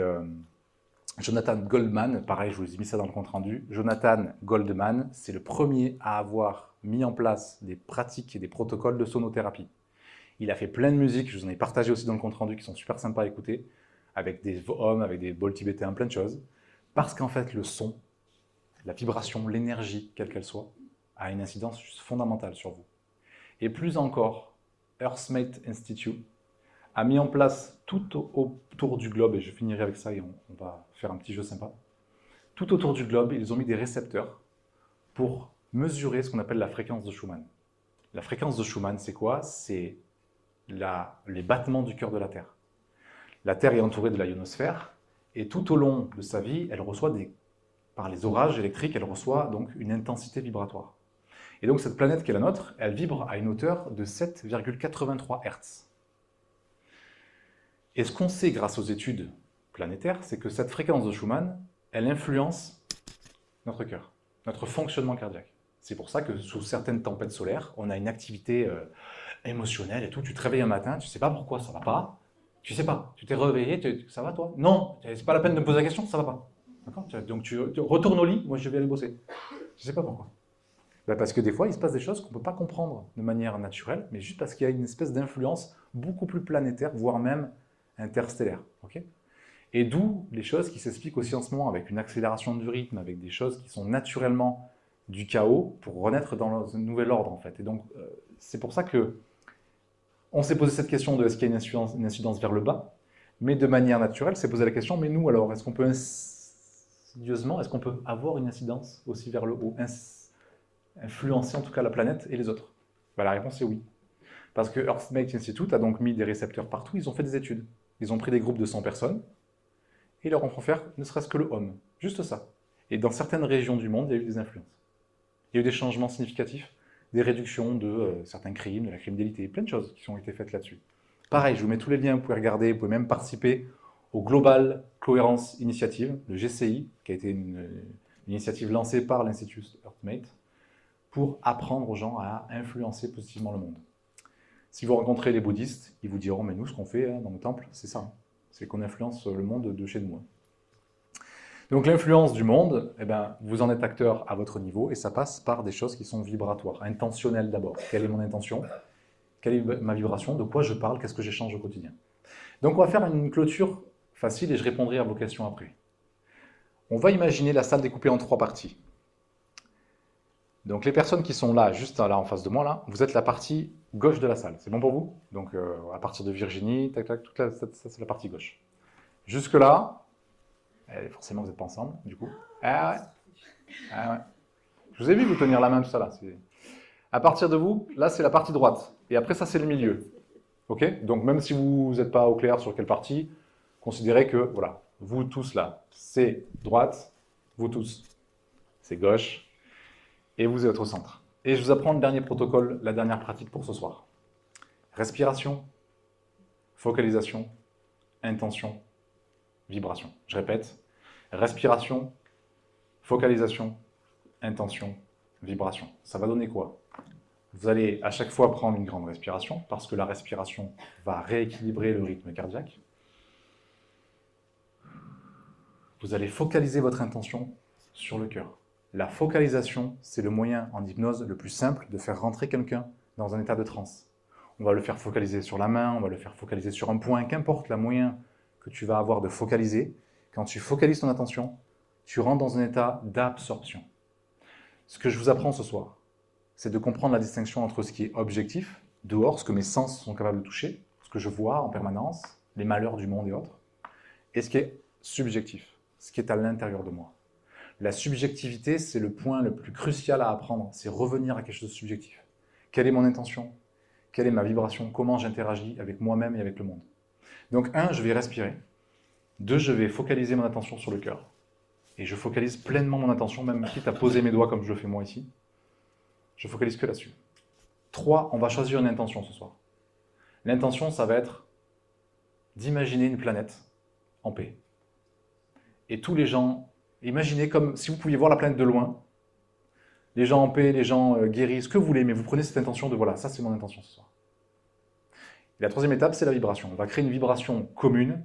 A: Jonathan Goldman, pareil, je vous ai mis ça dans le compte-rendu. Jonathan Goldman, c'est le premier à avoir mis en place des pratiques et des protocoles de sonothérapie. Il a fait plein de musiques, je vous en ai partagé aussi dans le compte-rendu, qui sont super sympas à écouter, avec des hommes, avec des bols tibétains, plein de choses. Parce qu'en fait, le son, la vibration, l'énergie, quelle qu'elle soit, a une incidence fondamentale sur vous. Et plus encore, Earthmate Institute a mis en place tout autour du globe, et je finirai avec ça et on va faire un petit jeu sympa. Tout autour du globe, ils ont mis des récepteurs pour mesurer ce qu'on appelle la fréquence de Schumann. La fréquence de Schumann, c'est quoi? C'est les battements du cœur de la Terre. La Terre est entourée de la ionosphère, et tout au long de sa vie, elle reçoit par les orages électriques, elle reçoit donc une intensité vibratoire. Et donc cette planète qui est la nôtre, elle vibre à une hauteur de 7,83 Hz. Et ce qu'on sait grâce aux études planétaires, c'est que cette fréquence de Schumann, elle influence notre cœur, notre fonctionnement cardiaque. C'est pour ça que sous certaines tempêtes solaires, on a une activité émotionnelle et tout. Tu te réveilles un matin, tu ne sais pas pourquoi ça ne va pas. Tu ne sais pas. Tu t'es réveillé, ça va toi? Non, c'est pas la peine de me poser la question, ça ne va pas. D'accord? Donc tu retournes au lit, moi je vais aller bosser. Je ne sais pas pourquoi. Ben parce que des fois, il se passe des choses qu'on ne peut pas comprendre de manière naturelle, mais juste parce qu'il y a une espèce d'influence beaucoup plus planétaire, voire même interstellaire. Okay? Et d'où les choses qui s'expliquent aussi en ce moment avec une accélération du rythme, avec des choses qui sont naturellement du chaos pour renaître dans un nouvel ordre en fait. Et donc c'est pour ça que on s'est posé cette question de est-ce qu'il y a une incidence vers le bas, mais de manière naturelle, c'est posé la question, mais nous alors, est-ce qu'on peut insidieusement, est-ce qu'on peut avoir une incidence aussi vers le haut, influencer en tout cas la planète et les autres? Ben, la réponse est oui. Parce que EarthMate Institute a donc mis des récepteurs partout, ils ont fait des études. Ils ont pris des groupes de 100 personnes et leur ont fait faire ne serait-ce que le homme, juste ça. Et dans certaines régions du monde, il y a eu des influences. Il y a eu des changements significatifs, des réductions de certains crimes, de la criminalité, plein de choses qui ont été faites là-dessus. Pareil, je vous mets tous les liens, vous pouvez regarder, vous pouvez même participer au Global Coherence Initiative, le GCI, qui a été une initiative lancée par l'Institut EarthMate, pour apprendre aux gens à influencer positivement le monde. Si vous rencontrez les bouddhistes, ils vous diront, mais nous, ce qu'on fait dans nos temples, c'est ça. C'est qu'on influence le monde de chez nous. Donc l'influence du monde, eh ben, vous en êtes acteur à votre niveau, et ça passe par des choses qui sont vibratoires, intentionnelles d'abord. Quelle est mon intention? Quelle est ma vibration? De quoi je parle? Qu'est-ce que j'échange au quotidien? Donc on va faire une clôture facile, et je répondrai à vos questions après. On va imaginer la salle découpée en 3 parties. Donc les personnes qui sont là, juste là en face de moi, là, vous êtes la partie gauche de la salle. C'est bon pour vous? Donc à partir de Virginie, tac, tac, ça c'est la partie gauche. Jusque-là, forcément vous n'êtes pas ensemble, du coup. Ah ouais. Ah ouais. Je vous ai vu vous tenir la main, tout ça là. À partir de vous, là c'est la partie droite. Et après ça c'est le milieu. Ok? Donc même si vous n'êtes pas au clair sur quelle partie, considérez que, voilà, vous tous là, c'est droite, vous tous, c'est gauche. Et vous êtes au centre. Et je vous apprends le dernier protocole, la dernière pratique pour ce soir. Respiration, focalisation, intention, vibration. Je répète, respiration, focalisation, intention, vibration. Ça va donner quoi? Vous allez à chaque fois prendre une grande respiration, parce que la respiration va rééquilibrer le rythme cardiaque. Vous allez focaliser votre intention sur le cœur. La focalisation, c'est le moyen en hypnose le plus simple de faire rentrer quelqu'un dans un état de transe. On va le faire focaliser sur la main, on va le faire focaliser sur un point, qu'importe le moyen que tu vas avoir de focaliser. Quand tu focalises ton attention, tu rentres dans un état d'absorption. Ce que je vous apprends ce soir, c'est de comprendre la distinction entre ce qui est objectif, dehors, ce que mes sens sont capables de toucher, ce que je vois en permanence, les malheurs du monde et autres, et ce qui est subjectif, ce qui est à l'intérieur de moi. La subjectivité, c'est le point le plus crucial à apprendre, c'est revenir à quelque chose de subjectif. Quelle est mon intention? Quelle est ma vibration? Comment j'interagis avec moi-même et avec le monde? Donc 1, je vais respirer. 2, je vais focaliser mon attention sur le cœur. Et je focalise pleinement mon attention, même quitte à poser mes doigts comme je le fais moi ici. Je focalise que là-dessus. 3, on va choisir une intention ce soir. L'intention, ça va être d'imaginer une planète en paix. Et tous les gens... Imaginez comme si vous pouviez voir la planète de loin, les gens en paix, les gens guéris, ce que vous voulez, mais vous prenez cette intention de voilà, ça c'est mon intention ce soir. Et la troisième étape, c'est la vibration. On va créer une vibration commune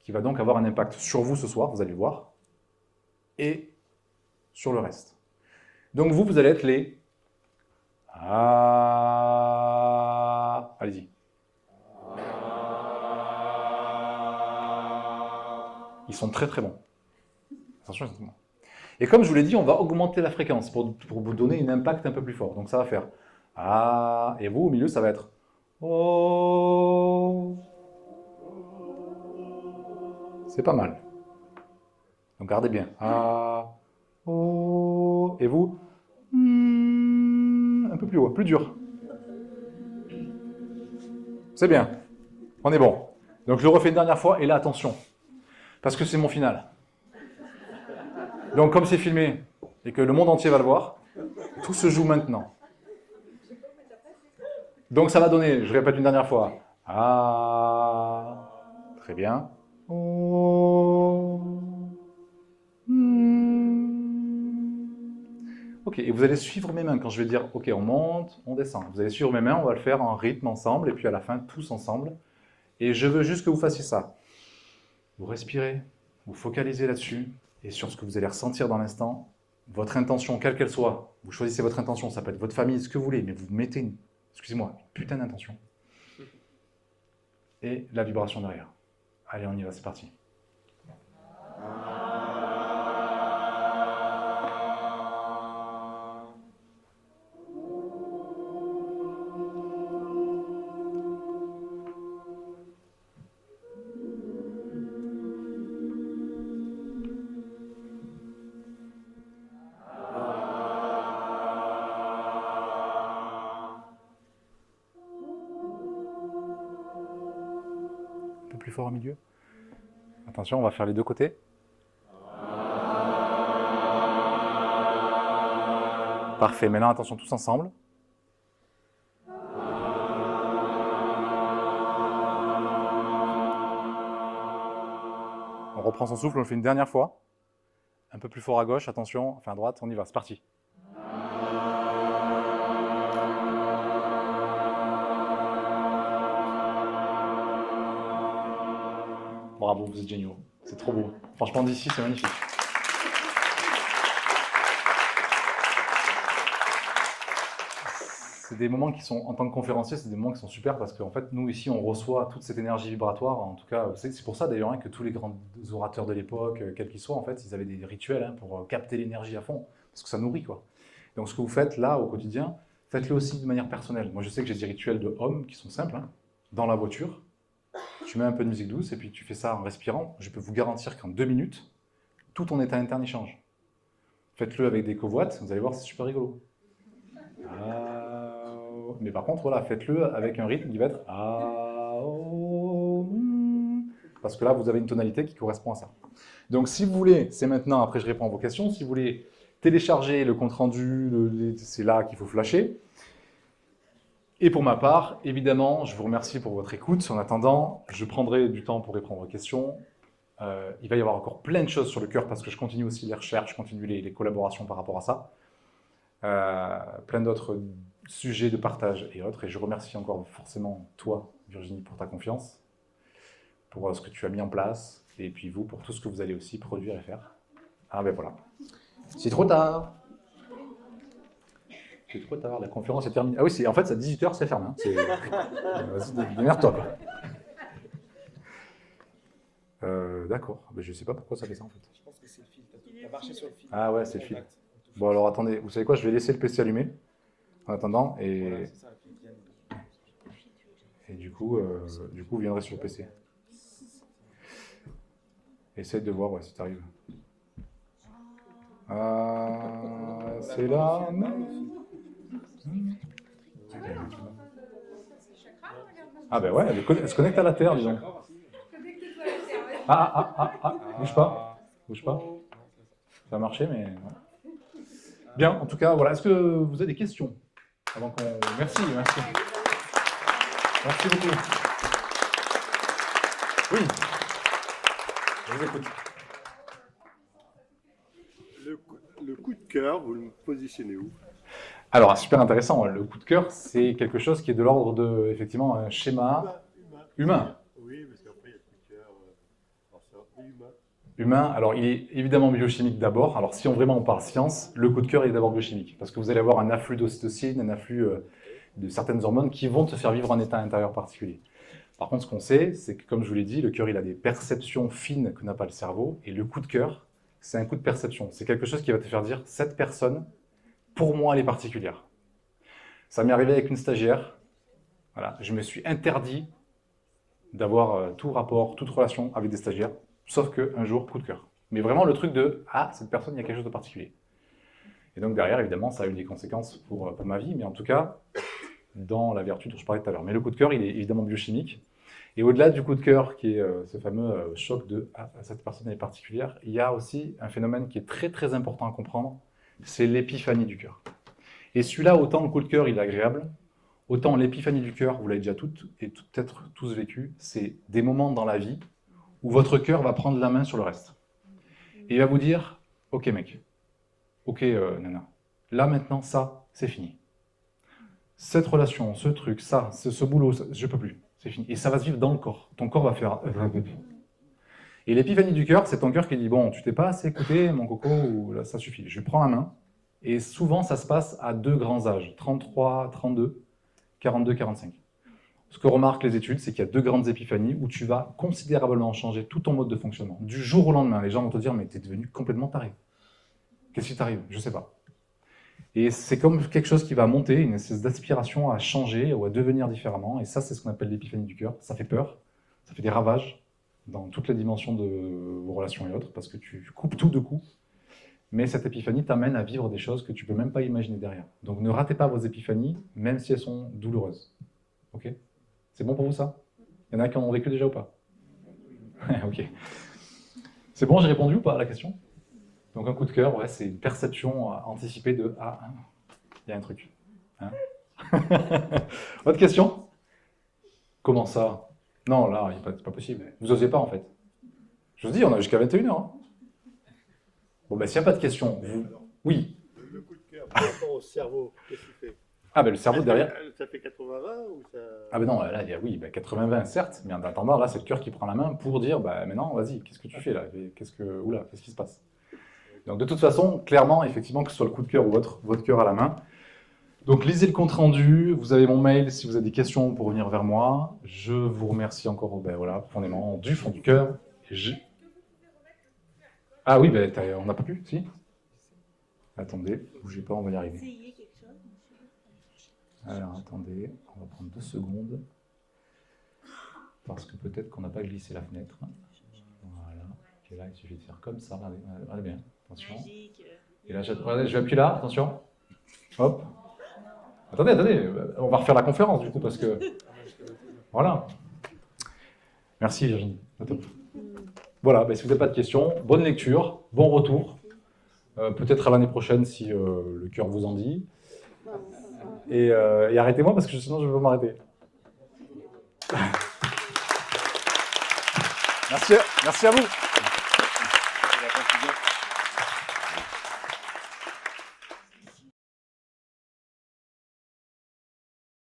A: qui va donc avoir un impact sur vous ce soir, vous allez le voir, et sur le reste. Donc vous allez être les... Ah... Allez-y. Ils sont très très bons. Attention, exactement. Et comme je vous l'ai dit, on va augmenter la fréquence pour vous donner un impact un peu plus fort. Donc ça va faire Ah, et vous au milieu, ça va être Oh. C'est pas mal. Donc gardez bien. A, O. Et vous? Un peu plus haut, plus dur. C'est bien. On est bon. Donc je le refais une dernière fois, et là, attention. Parce que c'est mon final. Donc comme c'est filmé, et que le monde entier va le voir, tout se joue maintenant. Donc ça va donner, je répète une dernière fois. A. Très bien. O. Ok, et vous allez suivre mes mains quand je vais dire ok, on monte, on descend. Vous allez suivre mes mains, on va le faire en rythme ensemble, et puis à la fin, tous ensemble. Et je veux juste que vous fassiez ça. Vous respirez, vous focalisez là-dessus, et sur ce que vous allez ressentir dans l'instant, votre intention, quelle qu'elle soit, vous choisissez votre intention, ça peut être votre famille, ce que vous voulez, mais vous mettez une, excusez-moi, une putain d'intention. Et la vibration derrière. Allez, on y va, c'est parti. Un peu plus fort au milieu. Attention, on va faire les deux côtés. Parfait, maintenant attention tous ensemble. On reprend son souffle, on le fait une dernière fois. Un peu plus fort à gauche, attention, enfin à droite, on y va, c'est parti. Bravo, vous êtes géniaux. C'est trop beau. Franchement, d'ici, c'est magnifique. C'est des moments qui sont, en tant que conférencier, c'est des moments qui sont super parce qu'en fait, nous, ici, on reçoit toute cette énergie vibratoire. En tout cas, c'est pour ça d'ailleurs que tous les grands orateurs de l'époque, quels qu'ils soient, en fait, ils avaient des rituels pour capter l'énergie à fond. Parce que ça nourrit, quoi. Donc, ce que vous faites là, au quotidien, faites-le aussi de manière personnelle. Moi, je sais que j'ai des rituels de hommes qui sont simples. Dans la voiture, tu mets un peu de musique douce et puis tu fais ça en respirant. Je peux vous garantir qu'en 2 minutes, tout ton état interne y change. Faites-le avec des covoites, vous allez voir, c'est super rigolo. Mais par contre, voilà, faites-le avec un rythme qui va être parce que là, vous avez une tonalité qui correspond à ça. Donc, si vous voulez, c'est maintenant, après je réponds à vos questions, si vous voulez télécharger le compte-rendu, c'est là qu'il faut flasher. Et pour ma part, évidemment, je vous remercie pour votre écoute. En attendant, je prendrai du temps pour répondre aux questions. Il va y avoir encore plein de choses sur le cœur parce que je continue aussi les recherches, je continue les collaborations par rapport à ça. Plein d'autres sujets de partage et autres. Et je remercie encore forcément toi, Virginie, pour ta confiance, pour ce que tu as mis en place, et puis vous, pour tout ce que vous allez aussi produire et faire. Ah ben voilà. C'est trop tard. C'est trop tard, la conférence est terminée. Ah oui, en fait, à 18h, c'est fermé. Vas-y, démerde-toi, quoi. D'accord. Mais je ne sais pas pourquoi ça fait ça, en fait.
C: Je pense que c'est le fil. Tu as marché sur le fil.
A: Ah ouais, c'est le fil. Bon, alors attendez, vous savez quoi, je vais laisser le PC allumé, en attendant, et,
C: Voilà, c'est ça,
A: et du coup, vous viendrez sur le PC. Essaye de voir, ouais, si t'arrives. C'est là. Ah ben ouais, elle se connecte à la Terre, disons. Bouge pas. Bouge pas. Ça a marché, mais... Ouais. Bien, en tout cas, voilà. Est-ce que vous avez des questions avant qu'on... Merci, merci. Merci beaucoup. Oui. Je vous écoute.
D: Le coup de cœur, vous le positionnez où?
A: Alors, super intéressant. Le coup de cœur, c'est quelque chose qui est de l'ordre de, effectivement, un schéma humain.
D: Oui, parce qu'après, il y a le coup de cœur humain.
A: Humain, alors il est évidemment biochimique d'abord. Alors si on parle science, le coup de cœur est d'abord biochimique. Parce que vous allez avoir un afflux d'ocytocine, un afflux de certaines hormones qui vont te faire vivre un état intérieur particulier. Par contre, ce qu'on sait, c'est que comme je vous l'ai dit, le cœur il a des perceptions fines que n'a pas le cerveau. Et le coup de cœur, c'est un coup de perception. C'est quelque chose qui va te faire dire, cette personne, pour moi, elle est particulière. Ça m'est arrivé avec une stagiaire. Voilà, je me suis interdit d'avoir tout rapport, toute relation avec des stagiaires. Sauf qu'un jour, coup de cœur. Mais vraiment le truc de « Ah, cette personne, il y a quelque chose de particulier ». Et donc derrière, évidemment, ça a eu des conséquences pour ma vie, mais en tout cas, dans la vertu dont je parlais tout à l'heure. Mais le coup de cœur, il est évidemment biochimique. Et au-delà du coup de cœur, qui est ce fameux choc de « Ah, cette personne est particulière », il y a aussi un phénomène qui est très très important à comprendre, c'est l'épiphanie du cœur. Et celui-là, autant le coup de cœur, il est agréable, autant l'épiphanie du cœur, vous l'avez déjà toutes et peut-être tous vécu, c'est des moments dans la vie où votre cœur va prendre la main sur le reste. Et il va vous dire « Ok mec, ok nana, là maintenant, ça, c'est fini. Cette relation, ce truc, ça, ce boulot, ça, je peux plus, c'est fini. » Et ça va se vivre dans le corps. Ton corps va faire... Et l'épiphanie du cœur, c'est ton cœur qui dit « Bon, tu t'es pas assez écouté, mon coco, ou là, ça suffit. » Je prends la main. Et souvent, ça se passe à 2 grands âges, 33, 32, 42, 45. Ce que remarquent les études, c'est qu'il y a 2 grandes épiphanies où tu vas considérablement changer tout ton mode de fonctionnement. Du jour au lendemain, les gens vont te dire « Mais t'es devenu complètement taré. Qu'est-ce qui t'arrive? Je sais pas. » Et c'est comme quelque chose qui va monter, une espèce d'aspiration à changer ou à devenir différemment. Et ça, c'est ce qu'on appelle l'épiphanie du cœur. Ça fait peur, ça fait des ravages dans toutes les dimensions de vos relations et autres, parce que tu coupes tout de coup. Mais cette épiphanie t'amène à vivre des choses que tu ne peux même pas imaginer derrière. Donc ne ratez pas vos épiphanies, même si elles sont douloureuses. Ok? C'est bon pour vous ça? Il y en a qui en ont vécu déjà ou pas? Ok. C'est bon, j'ai répondu ou pas à la question? Donc un coup de cœur, ouais, c'est une perception anticipée de « Ah, il y a un truc. Hein » Autre question? Comment ça? Non, là, c'est pas possible. Vous n'osez pas en fait. Je vous dis, on a jusqu'à 21h. Hein. Bon, ben, s'il n'y a pas de questions, oui.
D: Le coup de cœur par rapport au cerveau, qu'est-ce qu'il fait?
A: Ah, ben le cerveau derrière.
D: Ça fait 80-20 ou ça...
A: Ah, ben non, là, oui, ben, 80-20, certes, mais en attendant, là, c'est le cœur qui prend la main pour dire, ben maintenant, vas-y, qu'est-ce que tu fais là? Qu'est-ce qui se passe? Donc, de toute façon, clairement, effectivement, que ce soit le coup de cœur ou votre cœur à la main. Donc, lisez le compte-rendu, vous avez mon mail si vous avez des questions pour revenir vers moi. Je vous remercie encore, ben voilà, profondément, du fond du cœur. Ah oui, ben, on n'a pas pu, si? Attendez, bougez pas, on va y arriver. Alors, attendez, on va prendre 2 secondes. Parce que peut-être qu'on n'a pas glissé la fenêtre. Voilà. Et là, il suffit de faire comme ça. Regardez bien, attention. Et là, je vais appuyer là, attention. Hop. Attendez, on va refaire la conférence du coup, parce que... Voilà. Merci Virginie. Voilà, ben, si vous n'avez pas de questions, bonne lecture, bon retour. Peut-être à l'année prochaine si le cœur vous en dit. Et arrêtez-moi parce que sinon je vais m'arrêter. Merci à vous.